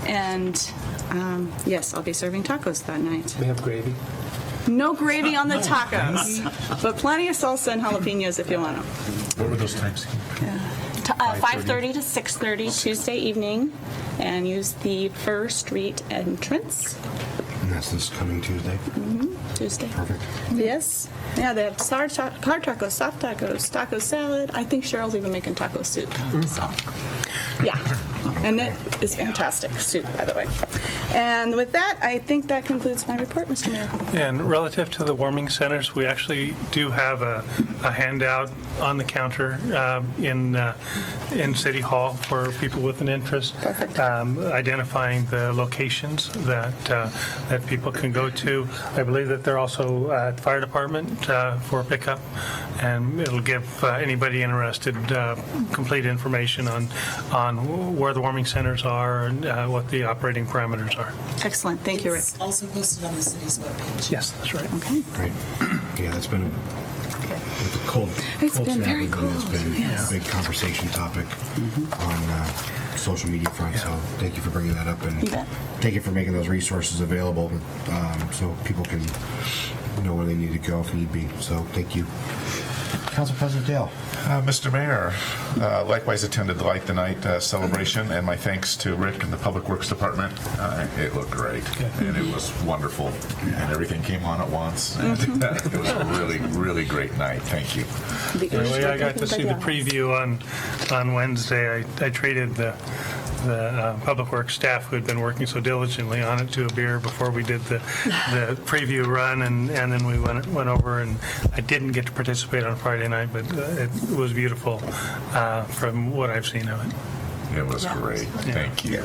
S14: And yes, I'll be serving tacos that night.
S12: We have gravy.
S14: No gravy on the tacos, but plenty of salsa and jalapenos if you want them.
S3: What were those times?
S14: 5:30 to 6:30 Tuesday evening, and use the First Street entrance.
S5: And that's this coming Tuesday?
S14: Tuesday.
S5: Perfect.
S14: Yes. Yeah, they have hard tacos, soft tacos, taco salad. I think Cheryl's even making taco soup. So, yeah. And it is fantastic soup, by the way. And with that, I think that concludes my report, Mr. Mayor.
S9: And relative to the warming centers, we actually do have a handout on the counter in City Hall for people with an interest, identifying the locations that people can go to. I believe that they're also at the fire department for pickup, and it'll give anybody interested complete information on where the warming centers are and what the operating parameters are.
S14: Excellent. Thank you, Rick.
S15: It's also posted on the city's webpage.
S9: Yes, that's right.
S14: Okay.
S5: Great. Yeah, that's been with the cold
S14: It's been
S5: snap
S14: very
S5: we've been, it's
S14: cold,
S5: been
S14: yes.
S5: a big conversation topic on social media front. So thank you for bringing that up, and
S14: You bet.
S5: thank you for making those resources available so people can know where they need to go if need be. So thank you. Council President Dale.
S4: Mr. Mayor, likewise attended the Light the Night celebration, and my thanks to Rick and the Public Works Department. It looked great, and it was wonderful, and everything came on at once. And it was a really, really great night. Thank you.
S9: Anyway, I got to see the preview on Wednesday. I treated the Public Works staff who had been working so diligently on it to a beer before we did the preview run, and then we went over, and I didn't get to participate on Friday night, but it was beautiful from what I've seen of it.
S4: It was great. Thank you.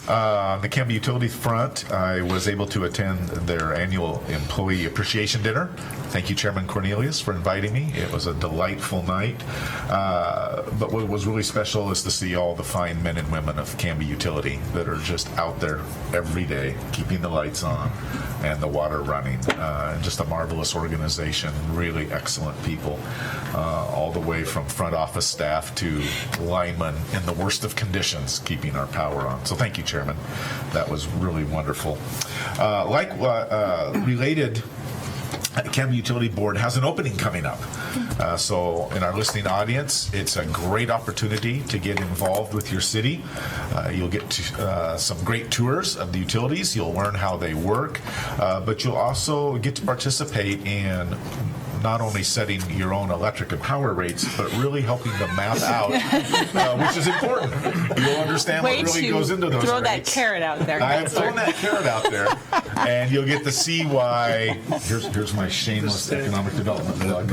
S4: On the Canby Utility front, I was able to attend their annual Employee Appreciation Dinner. Thank you, Chairman Cornelius, for inviting me. It was a delightful night. But what was really special is to see all the fine men and women of Canby Utility that are just out there every day, keeping the lights on and the water running. Just a marvelous organization, really excellent people, all the way from front office staff to linemen in the worst of conditions, keeping our power on. So thank you, Chairman. That was really wonderful. Related, Canby Utility Board has an opening coming up. So in our listening audience, it's a great opportunity to get involved with your city. You'll get some great tours of the utilities. You'll learn how they work, but you'll also get to participate in not only setting your own electric and power rates, but really helping to map out, which is important. You'll understand what really goes into those
S14: throw
S4: rates.
S14: that carrot out there.
S4: I have thrown that carrot out there, and you'll get to see why. Here's my shameless economic development plug.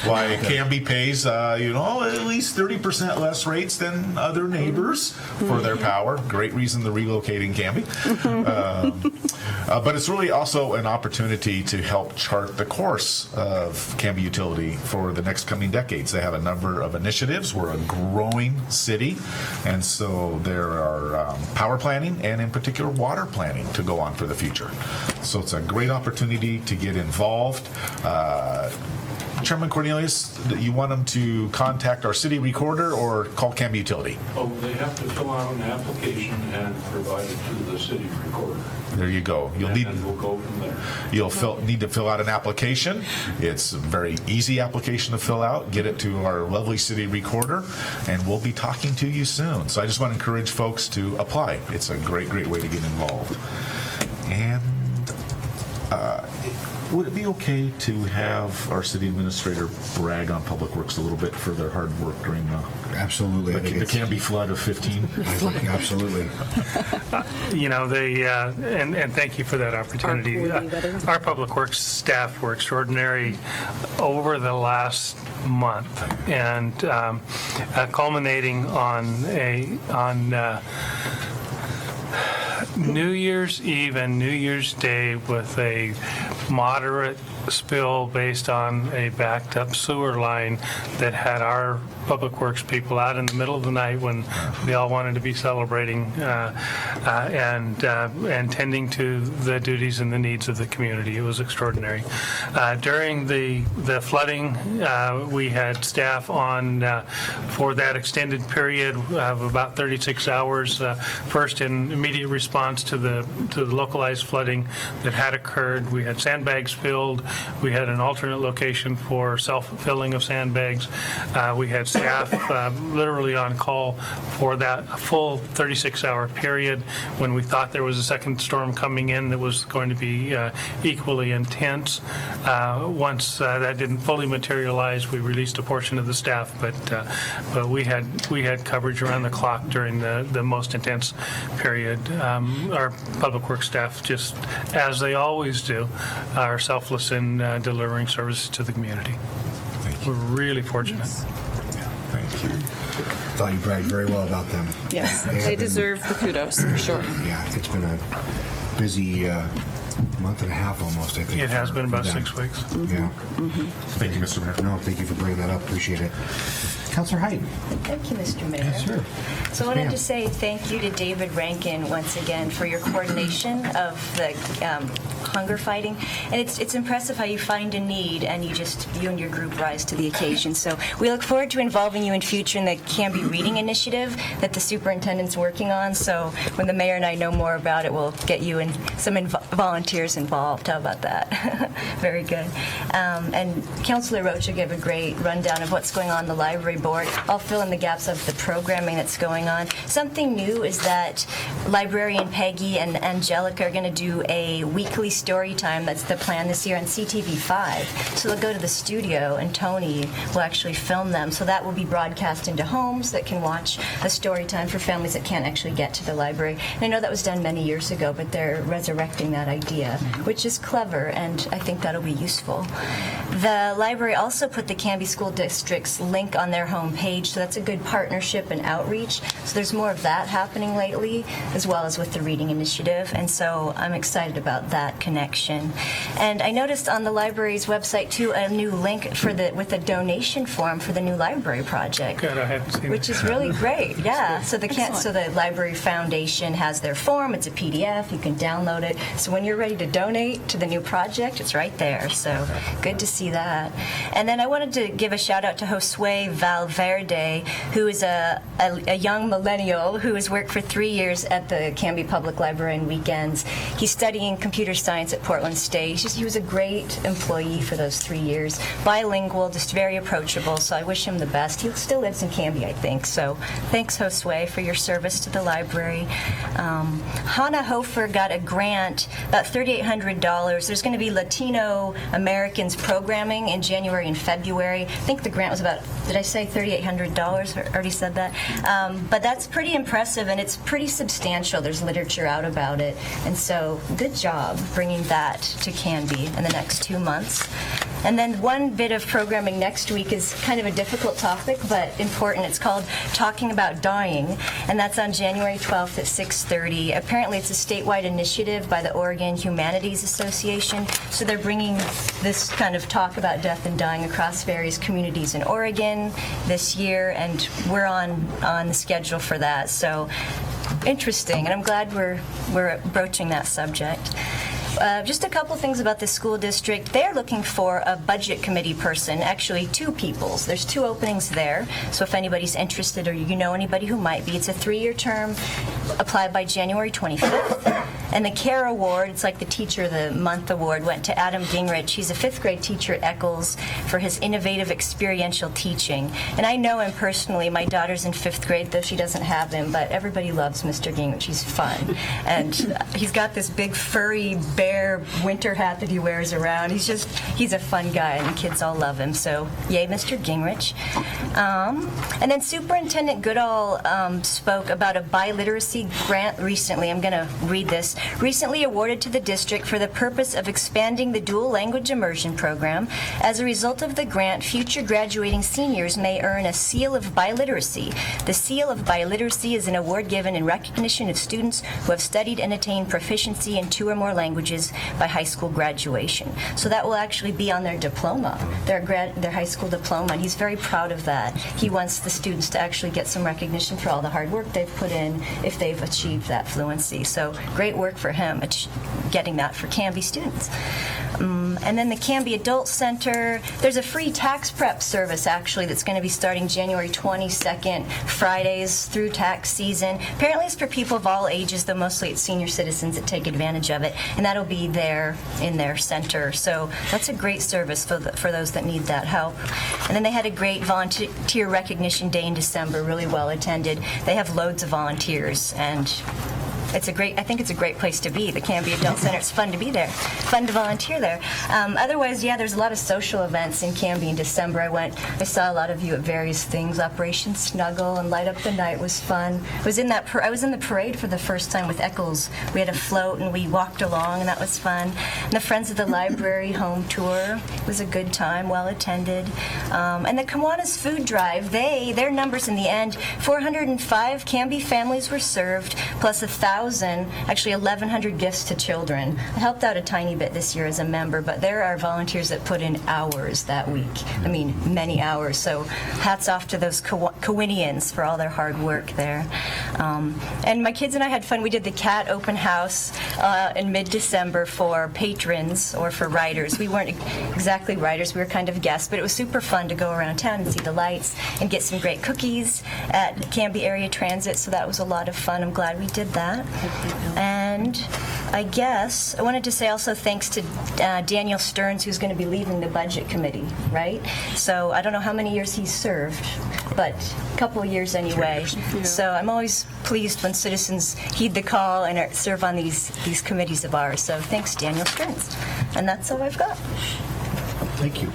S4: Why Canby pays, at least 30% less rates than other neighbors for their power. Great reason to relocate in Canby. But it's really also an opportunity to help chart the course of Canby Utility for the next coming decades. They have a number of initiatives. We're a growing city, and so there are power planning and in particular water planning to go on for the future. So it's a great opportunity to get involved. Chairman Cornelius, you want them to contact our city recorder or call Canby Utility?
S16: Oh, they have to fill out an application and provide it to the city recorder.
S4: There you go.
S16: And we'll go from there.
S4: You'll need to fill out an application. It's a very easy application to fill out. Get it to our lovely city recorder, and we'll be talking to you soon. So I just want to encourage folks to apply. It's a great, great way to get involved. And would it be okay to have our city administrator brag on Public Works a little bit for their hard work during
S5: Absolutely.
S4: the Canby flood of 15?
S5: Absolutely.
S9: And thank you for that opportunity. Our Public Works staff were extraordinary over the last month, and culminating on New Year's Eve and New Year's Day with a moderate spill based on a backed up sewer line that had our Public Works people out in the middle of the night when they all wanted to be celebrating and tending to the duties and the needs of the community. It was extraordinary. During the flooding, we had staff on for that extended period of about 36 hours, first in immediate response to the localized flooding that had occurred. We had sandbags filled. We had an alternate location for self-filling of sandbags. We had staff literally on call for that full 36-hour period when we thought there was a second storm coming in that was going to be equally intense. Once that didn't fully materialize, we released a portion of the staff, but we had coverage around the clock during the most intense period. Our public works staff, just as they always do, are selfless in delivering services to the community. We're really fortunate.
S5: Thank you. Thought you bragged very well about them.
S14: Yes,
S5: have
S14: they
S5: been-
S14: deserve the kudos, for sure.
S5: Yeah, it's been a busy month and a half almost, I think.
S9: It has been about
S5: for them.
S9: 6 weeks.
S5: Yeah.
S4: Thank you, Mr. Mayor.
S5: No, thank you for bringing that up. Appreciate it. Councilor Hyde.
S17: Thank you, Mr. Mayor.
S5: Yes, sir.
S17: So I wanted
S5: ma'am.
S17: to say thank you to David Rankin once again for your coordination of the hunger fighting. And it's impressive how you find a need and you and your group rise to the occasion. So we look forward to involving you in future in the Canby Reading Initiative that the superintendent's working on. So when the mayor and I know more about it, we'll get you and some volunteers involved. How about that? Very good. And Councilor Rocha gave a great rundown of what's going on in the library board. I'll fill in the gaps of the programming that's going on. Something new is that librarian Peggy and Angelica are going to do a weekly story time. That's the plan this year on CTV 5. So they'll go to the studio and Tony will actually film them. So that will be broadcast into homes that can watch a story time for families that can't actually get to the library. And I know that was done many years ago, but they're resurrecting that idea, which is clever, and I think that'll be useful. The library also put the Canby School District's link on their homepage, so that's a good partnership and outreach. So there's more of that happening lately, as well as with the Reading Initiative, and so I'm excited about that connection. And I noticed on the library's website, too, a new link with a donation form for the new library project.
S9: Good, I haven't seen
S17: Which
S9: it.
S17: is really great, yeah. So the Library Foundation has their form. It's a PDF. You can download it. So when you're ready to donate to the new project, it's right there. So good to see that. And then I wanted to give a shout out to Josue Valverde, who is a young millennial who has worked for 3 years at the Canby Public Library on weekends. He's studying computer science at Portland State. He was a great employee for those 3 years. Bilingual, just very approachable. So I wish him the best. He still lives in Canby, I think. So thanks, Josue, for your service to the library. Hannah Hofer got a grant, about $3,800. There's going to be Latino Americans programming in January and February. I think the grant was about, did I say $3,800? I already said that. But that's pretty impressive, and it's pretty substantial. There's literature out about it. And so good job bringing that to Canby in the next 2 months. And then one bit of programming next week is kind of a difficult topic, but important. It's called Talking About Dying, and that's on January 12th at 6:30. Apparently, it's a statewide initiative by the Oregon Humanities Association, so they're bringing this kind of talk about death and dying across various communities in Oregon this year, and we're on the schedule for that. So interesting, and I'm glad we're broaching that subject. Just a couple things about the school district. They're looking for a budget committee person, actually 2 peoples. There's 2 openings there, so if anybody's interested or you know anybody who might be, it's a 3-year term, applied by January 25th. And the CARE Award, it's like the Teacher of the Month Award, went to Adam Gingrich. He's a 5th grade teacher at Eccles for his innovative experiential teaching. And I know him personally. My daughter's in 5th grade, though she doesn't have him, but everybody loves Mr. Gingrich. He's fun. And he's got this big furry bear winter hat that he wears around. He's a fun guy, and the kids all love him. So yay, Mr. Gingrich. And then Superintendent Goodall spoke about a biliteracy grant recently. I'm going to read this. Recently awarded to the district for the purpose of expanding the dual language immersion program. As a result of the grant, future graduating seniors may earn a Seal of Biliteracy. The Seal of Biliteracy is an award given in recognition of students who have studied and attained proficiency in 2 or more languages by high school graduation. So that will actually be on their diploma, their high school diploma, and he's very proud of that. He wants the students to actually get some recognition for all the hard work they've put in if they've achieved that fluency. So great work for him getting that for Canby students. And then the Canby Adult Center, there's a free tax prep service actually that's going to be starting January 22nd, Fridays through tax season. Apparently it's for people of all ages, though mostly it's senior citizens that take advantage of it, and that'll be there in their center. So that's a great service for those that need that help. And then they had a great volunteer recognition day in December, really well attended. They have loads of volunteers, and I think it's a great place to be, the Canby Adult Center. It's fun to be there, fun to volunteer there. Otherwise, yeah, there's a lot of social events in Canby in December. I saw a lot of you at various things. Operation Snuggle and Light Up the Night was fun. I was in the parade for the first time with Eccles. We had a float and we walked along, and that was fun. And the Friends of the Library home tour was a good time, well attended. And the Kiwanis Food Drive, their numbers in the end, 405 Canby families were served, plus 1,100 gifts to children. I helped out a tiny bit this year as a member, but there are volunteers that put in hours that week. I mean, many hours. So hats off to those Kawinians for all their hard work there. And my kids and I had fun. We did the cat open house in mid-December for patrons or for riders. We weren't exactly riders. We were kind of guests, but it was super fun to go around town and see the lights and get some great cookies at Canby Area Transit. So that was a lot of fun. I'm glad we did that. And I guess I wanted to say also thanks to Daniel Stearns, who's going to be leaving the Budget Committee, right? So I don't know how many years he's served, but a couple of years anyway. So I'm always pleased when citizens heed the call and serve on these committees of ours. So thanks, Daniel Stearns. And that's all I've got.
S5: Thank you.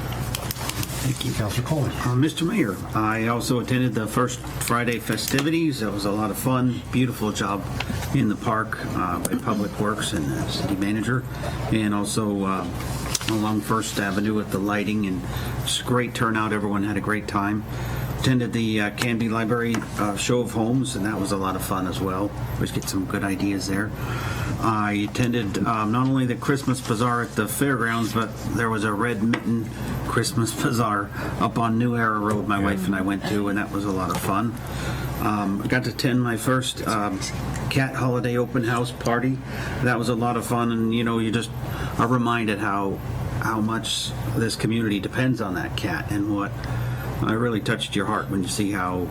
S5: Thank you, Councilor Coleman.
S18: Mr. Mayor, I also attended the first Friday festivities. It was a lot of fun. Beautiful job in the park by Public Works and the city manager, and also along First Avenue with the lighting, and it's a great turnout. Everyone had a great time. Attended the Canby Library Show of Homes, and that was a lot of fun as well. Always get some good ideas there. I attended not only the Christmas Bazaar at the fairgrounds, but there was a Red Mitten Christmas Bazaar up on New Era Road my wife and I went to, and that was a lot of fun. I got to attend my first cat holiday open house party. That was a lot of fun, and you just are reminded how much this community depends on that cat, and what it really touched your heart when you see how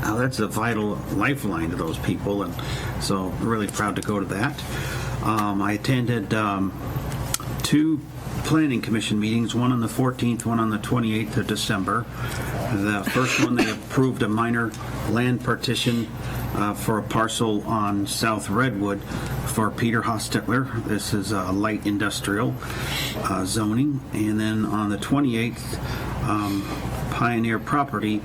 S18: that's a vital lifeline to those people, and so really proud to go to that. I attended 2 Planning Commission meetings, one on the 14th, one on the 28th of December. The first one, they approved a minor land partition for a parcel on South Redwood for Peter Hostetler. This is light industrial zoning. And then on the 28th, Pioneer Property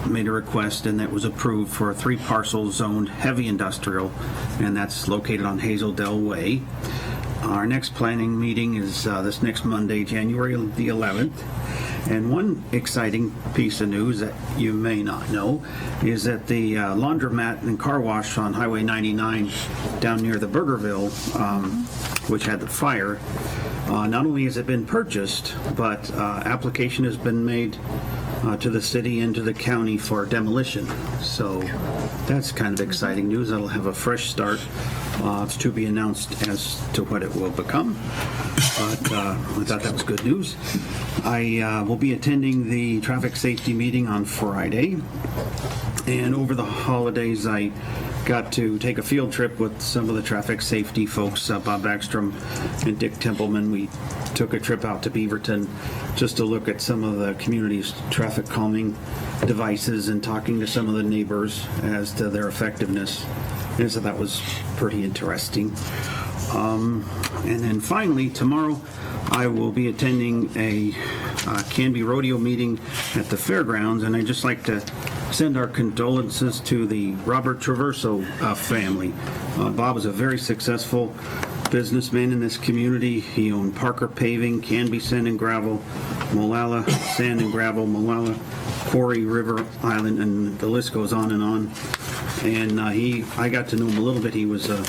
S18: made a request, and that was approved for 3 parcels zoned heavy industrial, and that's located on Hazeldale Way. Our next planning meeting is this next Monday, January the 11th. And one exciting piece of news that you may not know is that the laundromat and car wash on Highway 99 down near the Burgerville, which had the fire, not only has it been purchased, but application has been made to the city and to the county for demolition. So that's kind of exciting news. That'll have a fresh start. It's to be announced as to what it will become. But I thought that was good news. I will be attending the traffic safety meeting on Friday. And over the holidays, I got to take a field trip with some of the traffic safety folks, Bob Backstrom and Dick Templeman. We took a trip out to Beaverton just to look at some of the community's traffic calming devices and talking to some of the neighbors as to their effectiveness. And so that was pretty interesting. And then finally, tomorrow I will be attending a Canby Rodeo meeting at the fairgrounds, and I'd just like to send our condolences to the Robert Traverso family. Bob was a very successful businessman in this community. He owned Parker Paving, Canby Sand and Gravel, Molalla Sand and Gravel, Molalla Quarry, River Island, and the list goes on and on. And I got to know him a little bit. He was a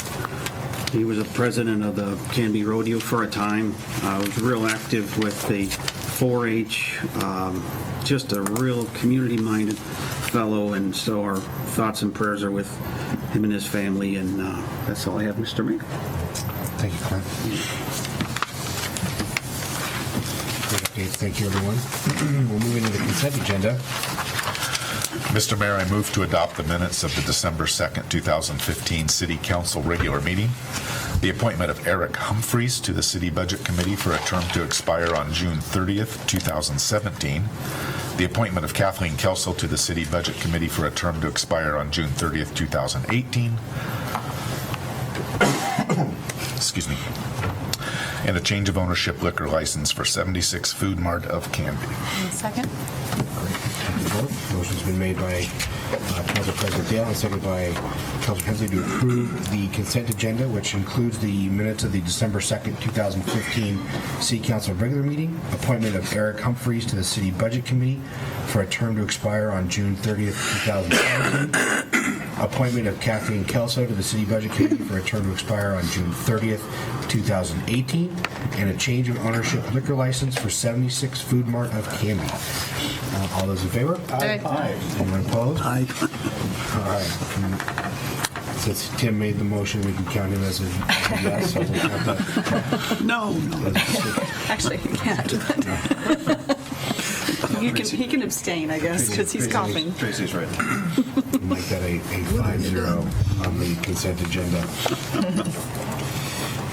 S18: president of the Canby Rodeo for a time. Was real active with the 4-H, just a real community-minded fellow, and so our thoughts and prayers are with him and his family, and that's all I have, Mr. Mayor.
S5: Thank you, Clint. Okay, thank you, everyone. We'll move into the consent agenda.
S4: Mr. Mayor, I move to adopt the minutes of the December 2nd, 2015 City Council regular meeting, the appointment of Eric Humphreys to the City Budget Committee for a term to expire on June 30th, 2017, the appointment of Kathleen Kelso to the City Budget Committee for a term to expire on June 30th, 2018, excuse me, and a change of ownership liquor license for 76 Food Mart of Canby.
S7: Second?
S5: Motion's been made by Council President Dale and seconded by Council Hensley to approve the consent agenda, which includes the minutes of the December 2nd, 2015 City Council regular meeting, appointment of Eric Humphreys to the City Budget Committee for a term to expire on June 30th, 2017, appointment of Kathleen Kelso to the City Budget Committee for a term to expire on June 30th, 2018, and a change of ownership liquor license for 76 Food Mart of Canby. All those in favor?
S7: Aye.
S5: Anyone opposed? Aye. All right. Since Tim made the motion, we can count him as a yes. So we'll count that.
S18: No.
S14: Actually, you can't. He can abstain, I guess, because he's coughing.
S8: Tracy's right.
S5: Make that a 5-0 on the consent agenda.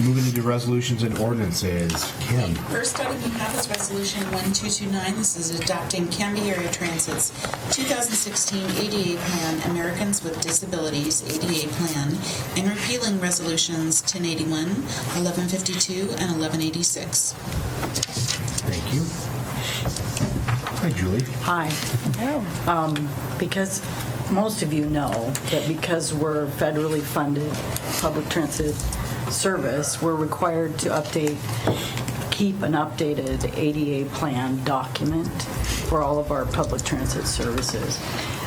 S5: Moving into resolutions and ordinances. Kim.
S15: First item you have is Resolution 1229. This is adopting Canby Area Transit's 2016 ADA Plan, Americans with Disabilities ADA Plan, and repealing Resolutions 1081, 1152, and 1186.
S5: Thank you. Hi, Julie.
S19: Hi. Because most of you know that because we're federally funded public transit service, we're required to keep an updated ADA plan document for all of our public transit services.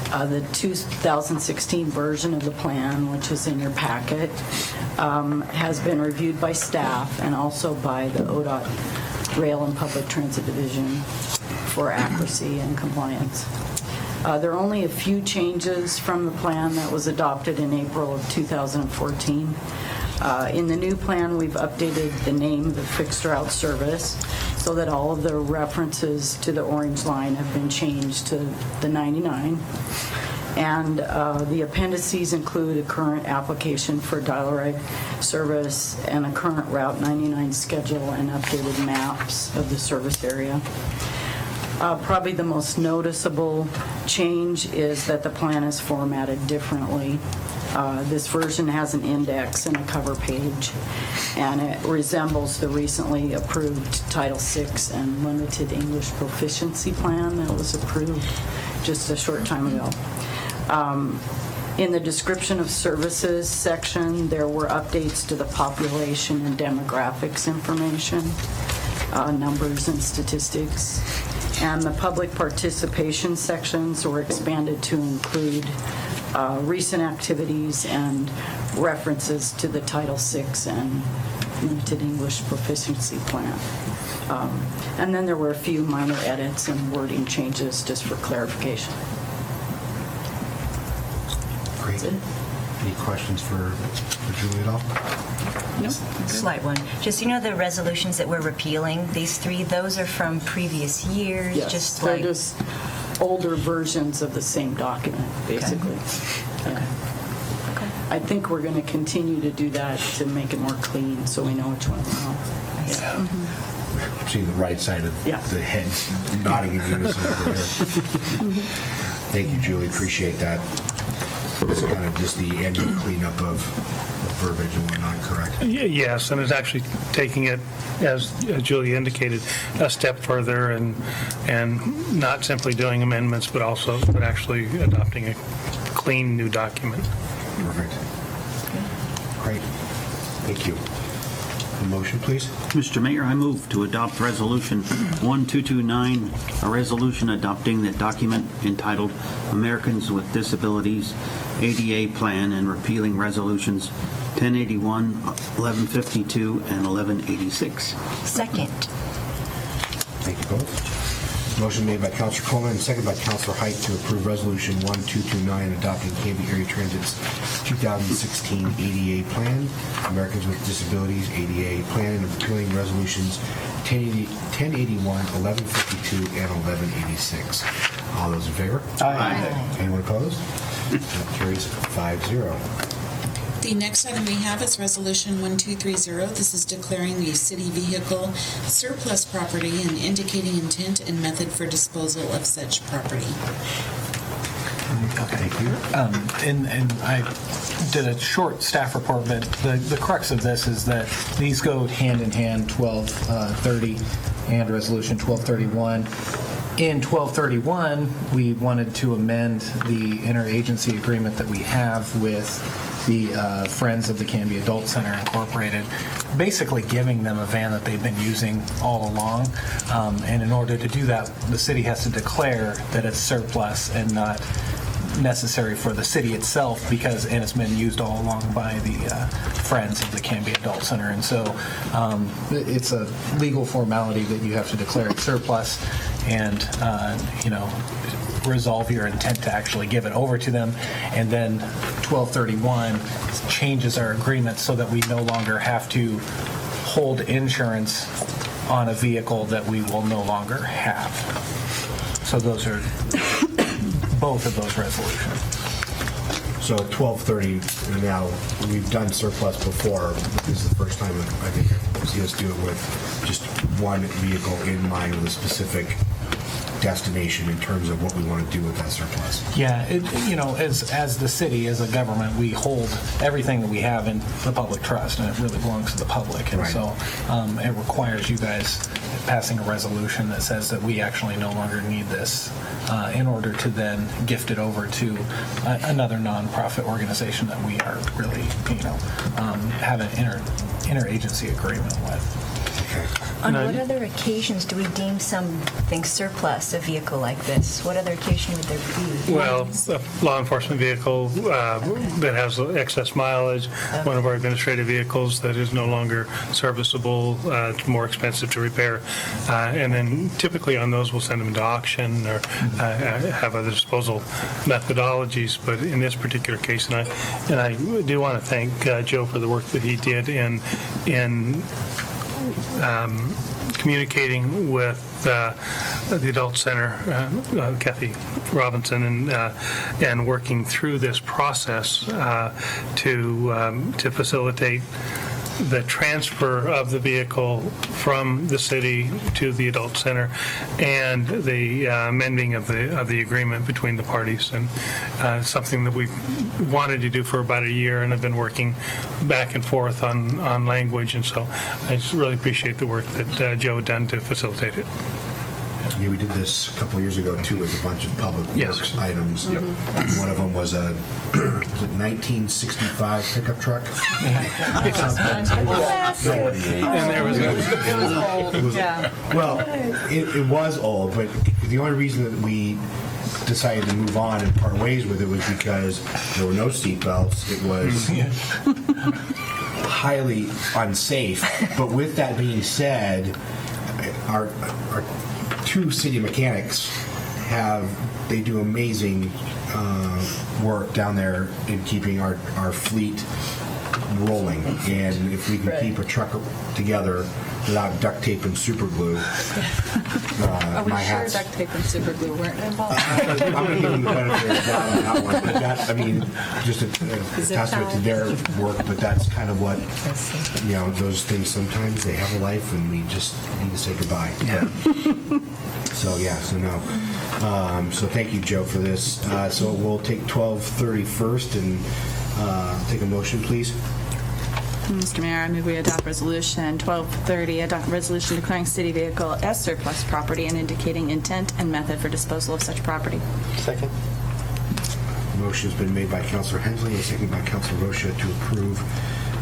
S19: The 2016 version of the plan, which is in your packet, has been reviewed by staff and also by the ODOT Rail and Public Transit Division for accuracy and compliance. There are only a few changes from the plan that was adopted in April of 2014. In the new plan, we've updated the name of the fixed route service so that all of the references to the orange line have been changed to the 99. And the appendices include a current application for dial-a-ride service and a current Route 99 schedule and updated maps of the service area. Probably the most noticeable change is that the plan is formatted differently. This version has an index and a cover page, and it resembles the recently approved Title VI and Limited English Proficiency Plan that was approved just a short time ago. In the description of services section, there were updates to the population and demographics information, numbers and statistics. And the public participation sections were expanded to include recent activities and references to the Title VI and Limited English Proficiency Plan. And then there were a few minor edits and wording changes just for clarification.
S5: Great. Any questions for Julie at all?
S17: No. Slight one. Just, the resolutions that we're repealing, these three, those are from previous years?
S19: Yes, they're just older versions of the same document, basically. Okay. I think we're going to continue to do that to make it more clean so we know which ones are. Yeah.
S5: Seeing the right side of the heads nodding in unison over here. Thank you, Julie. Appreciate that. It's kind of just the annual cleanup of verbiage and whatnot, correct?
S9: Yes, and it's actually taking it, as Julie indicated, a step further and not simply doing amendments, but actually adopting a clean new document.
S5: Perfect. Great. Thank you. A motion, please.
S18: Mr. Mayor, I move to adopt Resolution 1229, a resolution adopting the document entitled Americans with Disabilities ADA Plan and repealing Resolutions 1081, 1152, and 1186.
S17: Second.
S5: Thank you both. Motion made by Councilor Coleman and seconded by Councilor Height to approve Resolution 1229 adopting Canby Area Transit's 2016 ADA Plan, Americans with Disabilities ADA Plan, and repealing Resolutions 1081, 1152, and 1186. All those in favor?
S12: Aye.
S5: Anyone opposed? That carries 5-0.
S15: The next item we have is Resolution 1230. This is declaring a city vehicle surplus property and indicating intent and method for disposal of such property.
S20: Okay. And I did a short staff report, but the crux of this is that these go hand in hand, 1230 and Resolution 1231. In 1231, we wanted to amend the interagency agreement that we have with the Friends of the Canby Adult Center Incorporated, basically giving them a van that they've been using all along. And in order to do that, the city has to declare that it's surplus and not necessary for the city itself, because and it's been used all along by the Friends of the Canby Adult Center. And so it's a legal formality that you have to declare it surplus and resolve your intent to actually give it over to them. And then 1231 changes our agreement so that we no longer have to hold insurance on a vehicle that we will no longer have. So those are both of those resolutions.
S5: So 1230, now, we've done surplus before. This is the first time I think I've seen us do it with just one vehicle in mind with a specific destination in terms of what we want to do with that surplus.
S20: Yeah, as the city, as a government, we hold everything that we have in the public trust, and it really belongs to the public. And so it requires you guys passing a resolution that says that we actually no longer need this in order to then gift it over to another nonprofit organization that we are really, have an interagency agreement with.
S17: On what other occasions do we deem something surplus, a vehicle like this? What other occasion would there be?
S9: Well, a law enforcement vehicle that has excess mileage, one of our administrative vehicles that is no longer serviceable, it's more expensive to repair. And then typically on those, we'll send them to auction or have other disposal methodologies. But in this particular case, and I do want to thank Joe for the work that he did in communicating with the Adult Center, Kathy Robinson, and working through this process to facilitate the transfer of the vehicle from the city to the Adult Center and the amending of the agreement between the parties. And something that we wanted to do for about a year and have been working back and forth on language. And so I just really appreciate the work that Joe had done to facilitate it.
S5: Yeah, we did this a couple of years ago, too, with a bunch of public works items. Yep. One of them was a 1965 pickup truck. It was old, but the only reason that we decided to move on and part ways with it was because there were no seatbelts. It was highly unsafe. But with that being said, our two city mechanics they do amazing work down there in keeping our fleet rolling. And if we can keep a truck together without duct tape and super glue,
S7: Are we sure duct tape and super glue weren't involved?
S5: I'm going to give them the benefit of the doubt on that one. But that, just a testament to their work, but that's kind of what, those things sometimes they have a life and we just need to say goodbye. Yeah. So no. So thank you, Joe, for this. So we'll take 1230 first and take a motion, please.
S14: Mr. Mayor, I move we adopt Resolution 1230, adopt a resolution declaring city vehicle as surplus property and indicating intent and method for disposal of such property.
S5: Second. Motion has been made by Councilor Hensley and seconded by Councilor Rocha to approve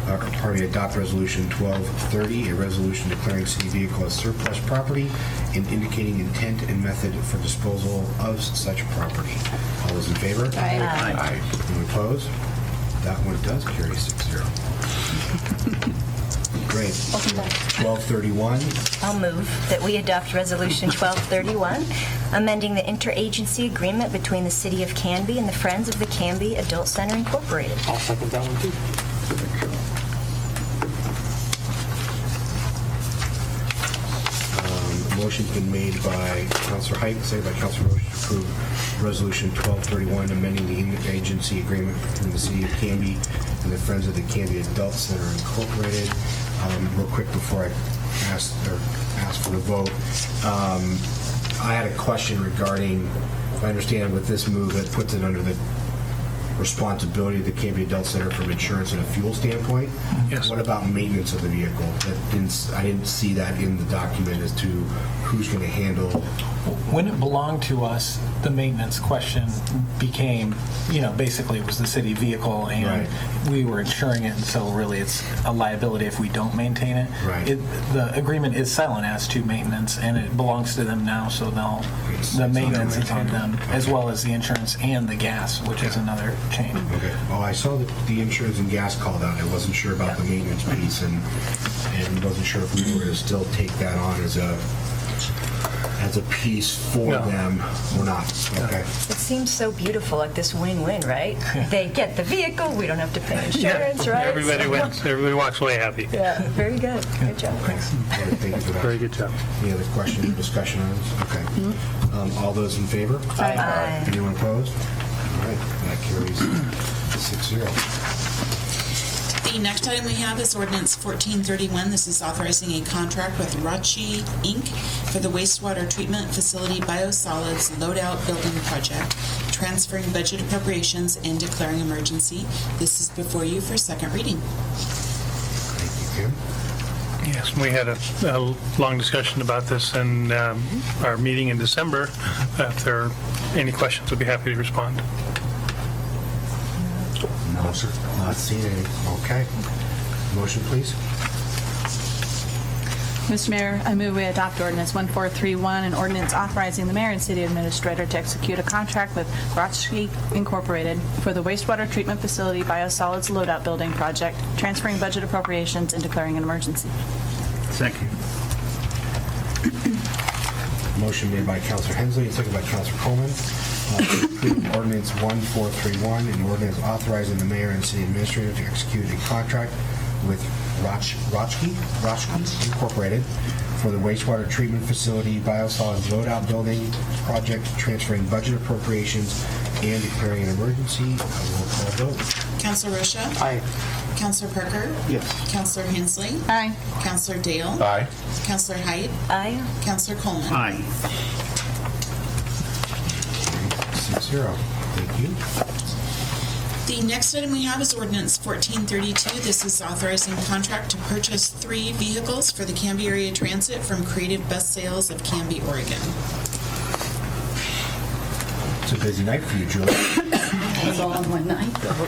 S5: adopt Resolution 1230, a resolution declaring city vehicle as surplus property and indicating intent and method for disposal of such property. All those in favor? Aye. Anyone opposed? That one does carry 6-0. Great. 1231.
S17: I'll move that we adopt Resolution 1231, amending the interagency agreement between the City of Canby and the Friends of the Canby Adult Center Incorporated.
S12: I'll second that one, too.
S5: Motion's been made by Councilor Height, seconded by Councilor Roche to approve Resolution 1231, amending the interagency agreement between the City of Canby and the Friends of the Canby Adult Center Incorporated. Real quick before I ask for the vote, I had a question regarding, if I understand with this move, it puts it under the responsibility of the Canby Adult Center from insurance and a fuel standpoint.
S9: Yes.
S5: What about maintenance of the vehicle? I didn't see that in the document as to who's going to handle.
S20: When it belonged to us, the maintenance question became, basically it was the city vehicle, and we were insuring it, and so really it's a liability if we don't maintain it.
S5: Right.
S20: The agreement is silent as to maintenance, and it belongs to them now, so the maintenance is on them, as well as the insurance and the gas, which is another change.
S5: Okay. Oh, I saw the insurance and gas called out. I wasn't sure about the maintenance piece, and wasn't sure if we were to still take that on as a piece for them or not. Okay.
S17: It seems so beautiful, like this win-win, right? They get the vehicle, we don't have to pay insurance, right?
S9: Everybody wins. Everybody walks away happy.
S17: Yeah, very good. Good job.
S5: Thanks. Thank you for that.
S9: Very good job.
S5: Any other questions or discussion on this? Okay. All those in favor?
S17: Aye.
S5: Anyone opposed? All right. That carries 6-0.
S15: The next item we have is ordinance 1431. This is authorizing a contract with Rachi Inc. for the wastewater treatment facility biosolids loadout building project, transferring budget appropriations and declaring emergency. This is before you for second reading.
S5: Thank you, Kim.
S9: Yes, we had a long discussion about this in our meeting in December. If there are any questions, we'd be happy to respond.
S5: No, sir. Not seeing any. Okay. Motion, please.
S21: Mr. Mayor, I move we adopt ordinance 1431, an ordinance authorizing the mayor and city administrator to execute a contract with Rachi Incorporated for the wastewater treatment facility biosolids loadout building project, transferring budget appropriations and declaring an emergency.
S18: Second.
S5: Motion made by Councilor Hensley and seconded by Councilor Coleman. Ordinance 1431, an ordinance authorizing the mayor and city administrator to execute a contract with Rachi Incorporated for the wastewater treatment facility biosolids loadout building project, transferring budget appropriations and declaring an emergency. I will call vote.
S15: Councilor Rocha?
S12: Aye.
S15: Councilor Parker?
S12: Yes.
S15: Councilor Hensley?
S21: Aye.
S15: Councilor Dale?
S4: Aye.
S15: Councilor Height?
S17: Aye.
S15: Councilor Coleman?
S18: Aye.
S5: 6-0. Thank you.
S15: The next item we have is ordinance 1432. This is authorizing contract to purchase 3 vehicles for the Canby Area Transit from Creative Bus Sales of Canby, Oregon.
S5: It's a busy night for you, Julie.
S19: It's all in one night, though.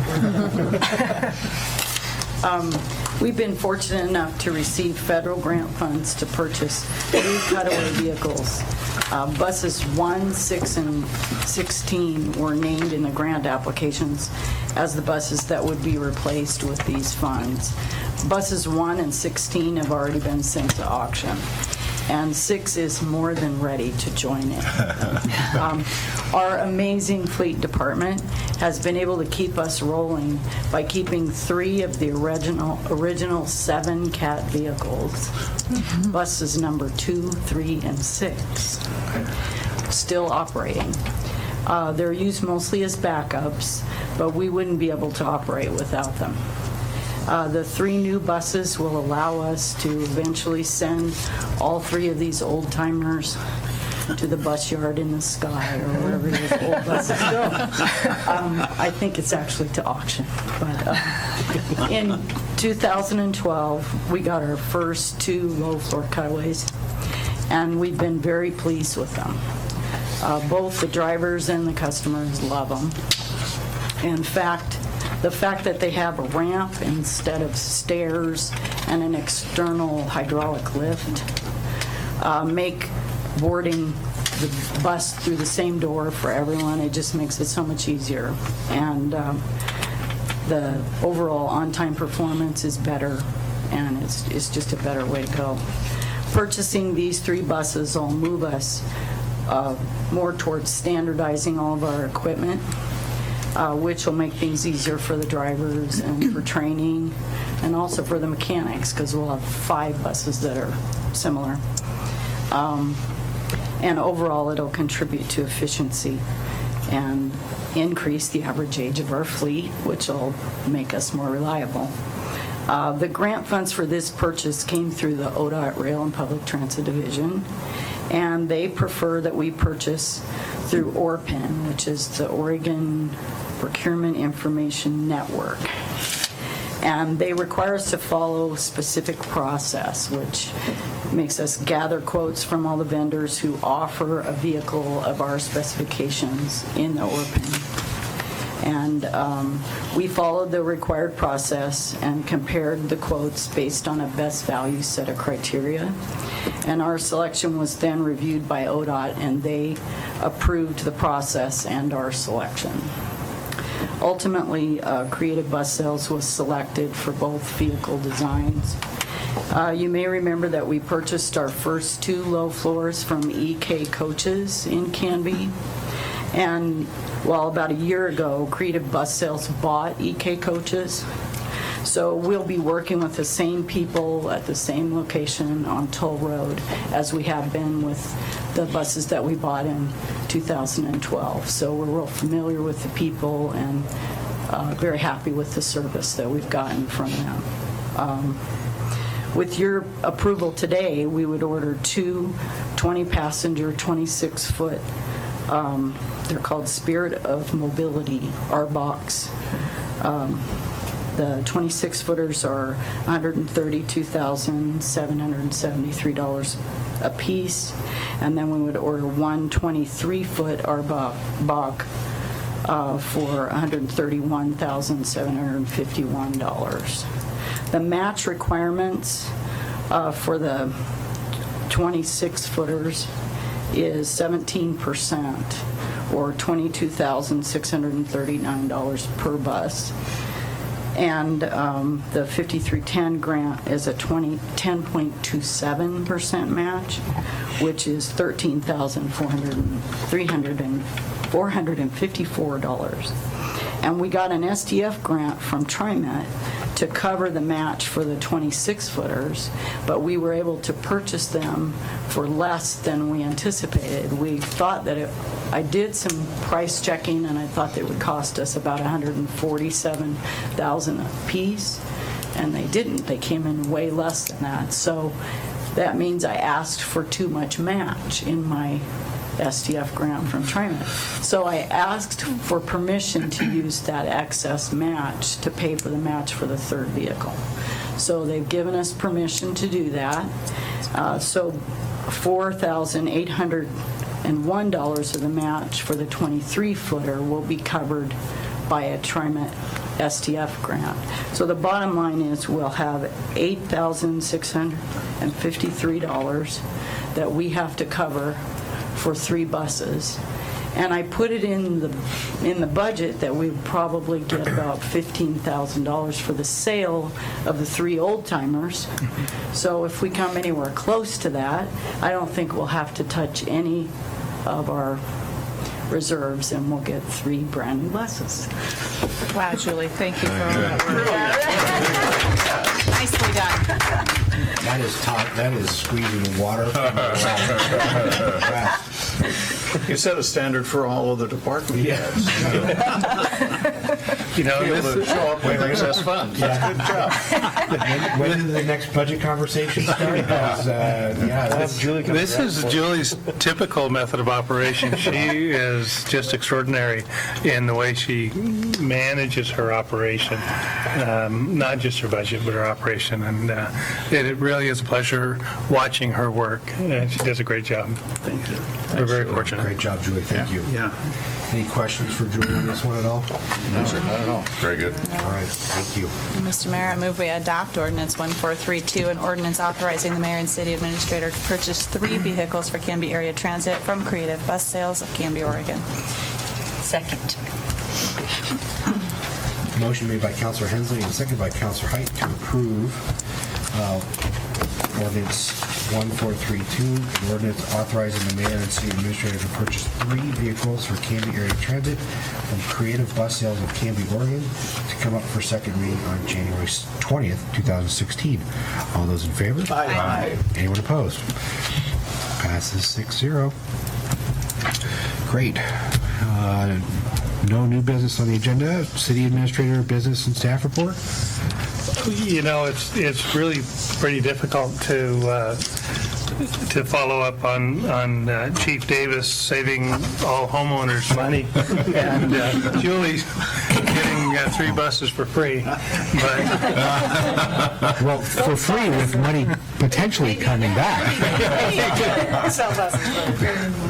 S19: We've been fortunate enough to receive federal grant funds to purchase 3 cutaway vehicles. Buses 1, 6, and 16 were named in the grant applications as the buses that would be replaced with these funds. Buses 1 and 16 have already been sent to auction, and 6 is more than ready to join it. Our amazing fleet department has been able to keep us rolling by keeping 3 of the original 7 CAT vehicles, buses number 2, 3, and 6, still operating. They're used mostly as backups, but we wouldn't be able to operate without them. The 3 new buses will allow us to eventually send all 3 of these old-timers to the bus yard in the sky or wherever these old buses go. I think it's actually to auction. But in 2012, we got our first 2 low-floor cutaways, and we've been very pleased with them. Both the drivers and the customers love them. In fact, the fact that they have a ramp instead of stairs and an external hydraulic lift make boarding the bus through the same door for everyone. It just makes it so much easier. And the overall on-time performance is better and it's just a better way to go. Purchasing these 3 buses will move us more towards standardizing all of our equipment, which will make things easier for the drivers and for training, and also for the mechanics, because we'll have 5 buses that are similar. And overall, it'll contribute to efficiency and increase the average age of our fleet, which will make us more reliable. The grant funds for this purchase came through the ODOT Rail and Public Transit Division, and they prefer that we purchase through ORPIN, which is the Oregon Procurement Information Network. And they require us to follow a specific process, which makes us gather quotes from all the vendors who offer a vehicle of our specifications in the ORPIN. And we followed the required process and compared the quotes based on a best value set of criteria. And our selection was then reviewed by ODOT, and they approved the process and our selection. Ultimately, Creative Bus Sales was selected for both vehicle designs. You may remember that we purchased our first 2 low floors from EK Coaches in Canby. And well, about a year ago, Creative Bus Sales bought EK Coaches. So we'll be working with the same people at the same location on Toll Road as we have been with the buses that we bought in 2012. So we're real familiar with the people and very happy with the service that we've gotten from them. With your approval today, we would order 2 20-passenger, 26-foot, they're called Spirit of Mobility, RBOX. The 26-footers are $132,773 a piece, and then we would order 1 23-foot RBOC for $131,751. The match requirements for the 26-footers is 17%, or $22,639 per bus. And the 5310 grant is a 10.27% match, which is $13,454. And we got an SDF grant from TriMet to cover the match for the 26-footers, but we were able to purchase them for less than we anticipated. We thought that I did some price checking, and I thought they would cost us about $147,000 a piece, and they didn't. They came in way less than that. So that means I asked for too much match in my SDF grant from TriMet. So I asked for permission to use that excess match to pay for the match for the 3rd vehicle. So they've given us permission to do that. So $4,801 of the match for the 23-footer will be covered by a TriMet SDF grant. So the bottom line is we'll have $8,653 that we have to cover for 3 buses. And I put it in the budget that we would probably get about $15,000 for the sale of the 3 old-timers. So if we come anywhere close to that, I don't think we'll have to touch any of our reserves, and we'll get 3 brand-new buses.
S21: Wow, Julie, thank you for all that work. Nicely done.
S5: That is squeezing water from the ground.
S8: You set a standard for all of the departments.
S5: Yes.
S9: You know,
S8: Be able to show up with excess funds. That's a good job.
S5: When did the next budget conversation start?
S9: This is Julie's typical method of operation. She is just extraordinary in the way she manages her operation, not just her budget, but her operation. And it really is a pleasure watching her work. She does a great job. Thank you. We're very fortunate.
S5: Great job, Julie. Thank you.
S18: Yeah.
S5: Any questions for Julie on this one at all?
S4: No, sir, not at all. Very good.
S5: All right. Thank you.
S21: Mr. Mayor, I move we adopt ordinance 1432, an ordinance authorizing the mayor and city administrator to purchase 3 vehicles for Canby area transit from Creative Bus Sales of Canby, Oregon.
S17: Second.
S5: Motion made by Councilor Hensley and seconded by Councilor Height to approve Ordinance 1432, an ordinance authorizing the mayor and city administrator to purchase 3 vehicles for Canby area transit from Creative Bus Sales of Canby, Oregon, to come up for second reading on January 20th, 2016. All those in favor?
S12: Aye.
S5: Anyone opposed? Passes 6-0. Great. No new business on the agenda. City administrator, business and staff report.
S9: You know, it's really pretty difficult to follow up on Chief Davis saving all homeowners money, and Julie's getting 3 buses for free. But
S5: well, for free with money potentially coming back.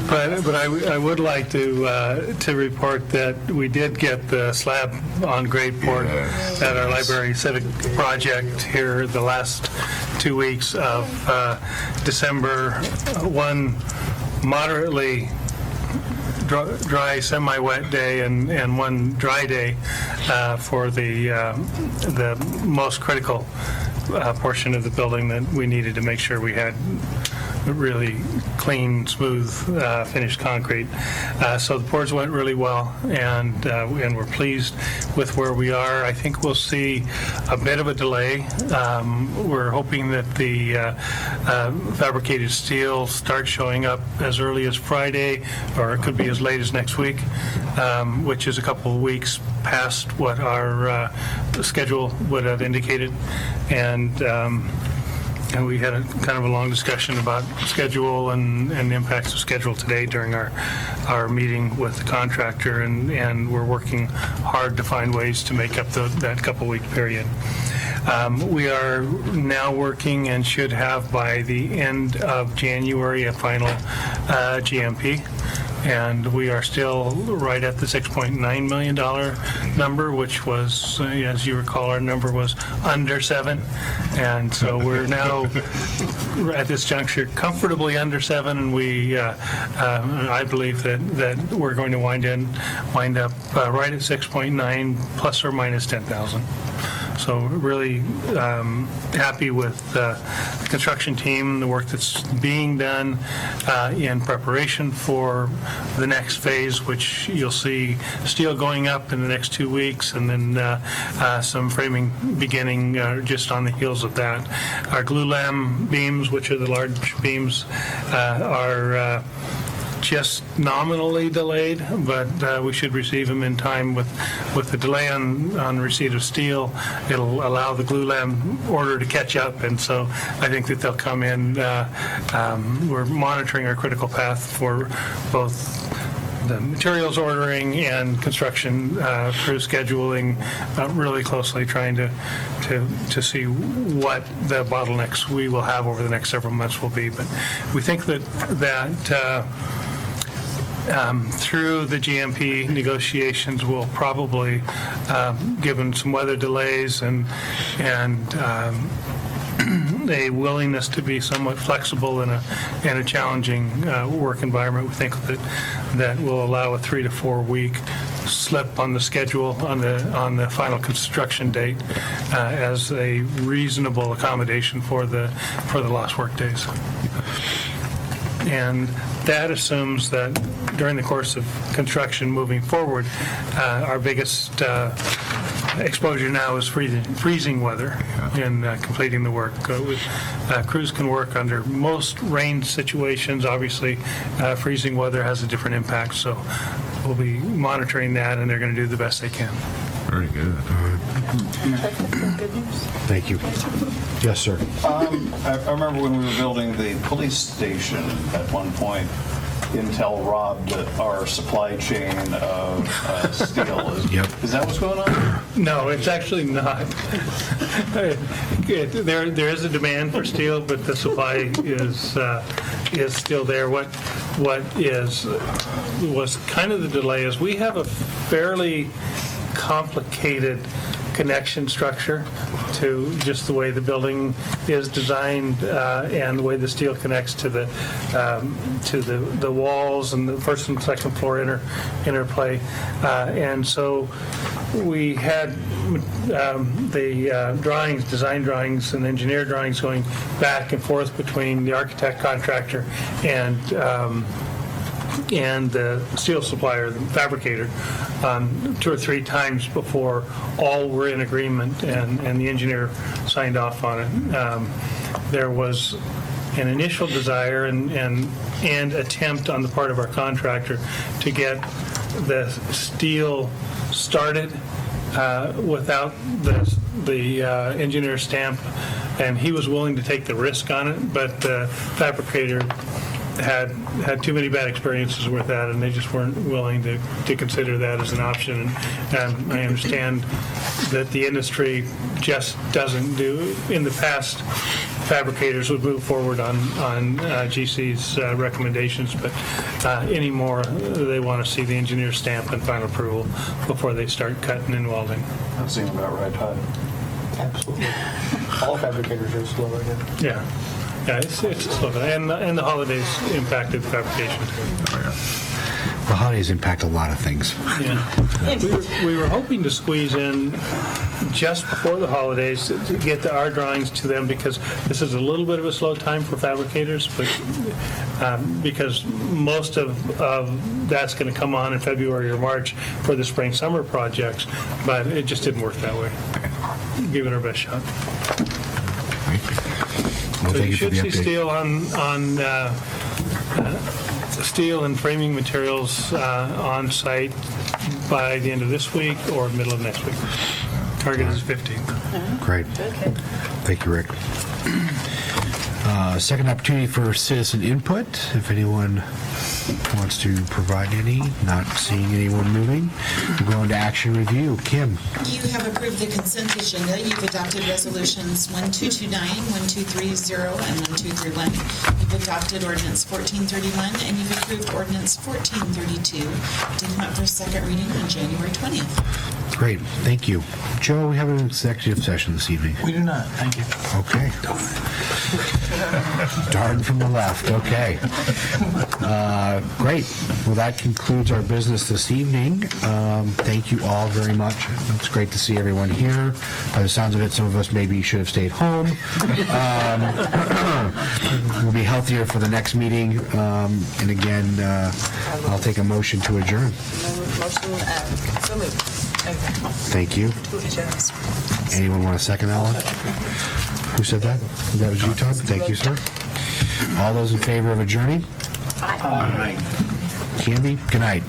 S9: But I would like to report that we did get the slab on grade port at our library civic project here the last 2 weeks of December. One moderately dry, semi-wet day and one dry day for the most critical portion of the building that we needed to make sure we had really clean, smooth, finished concrete. So the pours went really well, and we're pleased with where we are. I think we'll see a bit of a delay. We're hoping that the fabricated steel starts showing up as early as Friday, or it could be as late as next week, which is a couple of weeks past what our schedule would have indicated. And we had a kind of a long discussion about schedule and the impacts of schedule today during our meeting with the contractor, and we're working hard to find ways to make up that couple-week period. We are now working and should have by the end of January a final GMP. And we are still right at the $6.9 million number, which was, as you recall, our number was under 7. And so we're now, at this juncture, comfortably under 7, and we, I believe that we're going to wind up right at 6.9 plus or minus 10,000. So really happy with the construction team, the work that's being done in preparation for the next phase, which you'll see steel going up in the next 2 weeks, and then some framing beginning just on the heels of that. Our glue lam beams, which are the large beams, are just nominally delayed, but we should receive them in time. With the delay on receipt of steel, it'll allow the glue lam order to catch up, and so I think that they'll come in. We're monitoring our critical path for both the materials ordering and construction crew scheduling really closely, trying to see what the bottlenecks we will have over the next several months will be. But we think that through the GMP negotiations, we'll probably, given some weather delays and a willingness to be somewhat flexible in a challenging work environment, we think that will allow a 3 to 4 week slip on the schedule on the final construction date as a reasonable accommodation for the lost work days. And that assumes that during the course of construction moving forward, our biggest exposure now is freezing weather in completing the work. Crews can work under most rain situations. Obviously, freezing weather has a different impact, so we'll be monitoring that, and they're going to do the best they can.
S4: Very good.
S5: Thank you. Yes, sir.
S1: I remember when we were building the police station at one point, Intel robbed our supply chain of steel. Is that what's going on?
S9: No, it's actually not. There is a demand for steel, but the supply is still there. What was kind of the delay is we have a fairly complicated connection structure to just the way the building is designed and the way the steel connects to the walls and the first and second floor interplay. And so we had the design drawings and engineer drawings going back and forth between the architect contractor and the steel supplier, the fabricator, 2 or 3 times before all were in agreement and the engineer signed off on it. There was an initial desire and attempt on the part of our contractor to get the steel started without the engineer stamp, and he was willing to take the risk on it, but the fabricator had too many bad experiences with that, and they just weren't willing to consider that as an option. And I understand that the industry just doesn't do. In the past, fabricators would move forward on GC's recommendations, but anymore they want to see the engineer stamp and final approval before they start cutting and welding.
S1: That seems about right, Todd.
S12: Absolutely. All fabricators are slow right now.
S9: Yeah. Yeah, it's slow, and the holidays impacted fabrication too.
S5: The holidays impact a lot of things.
S9: Yeah. We were hoping to squeeze in just before the holidays to get our drawings to them, because this is a little bit of a slow time for fabricators, but because most of that's going to come on in February or March for the spring summer projects, but it just didn't work that way. Give it our best shot.
S5: Well,
S9: So
S5: thank
S9: you
S5: for
S9: should
S5: the
S9: see
S5: update.
S9: steel and framing materials on site by the end of this week or middle of next week. Target is 15th.
S5: Great. Thank you, Rick. Second opportunity for citizen input. If anyone wants to provide any, not seeing anyone moving, we'll go into action review. Kim.
S15: You have approved the consent agenda. You've adopted resolutions 1229, 1230, and 1231. You've adopted ordinance 1431, and you've approved ordinance 1432 to come up for second reading on January 20th.
S5: Great. Thank you. Joe, we have an executive session this evening.
S20: We do not. Thank you.
S5: Okay. Darn from the left. Okay. Great. Well, that concludes our business this evening. Thank you all very much. It's great to see everyone here. By the sounds of it, some of us maybe should have stayed home. We'll be healthier for the next meeting. And again, I'll take a motion to adjourn.
S11: Motion, so moved.
S5: Thank you. Anyone want to second that one? Who said that? That was you, Todd? Thank you, sir. All those in favor of adjourning? Aye. Canby, good night.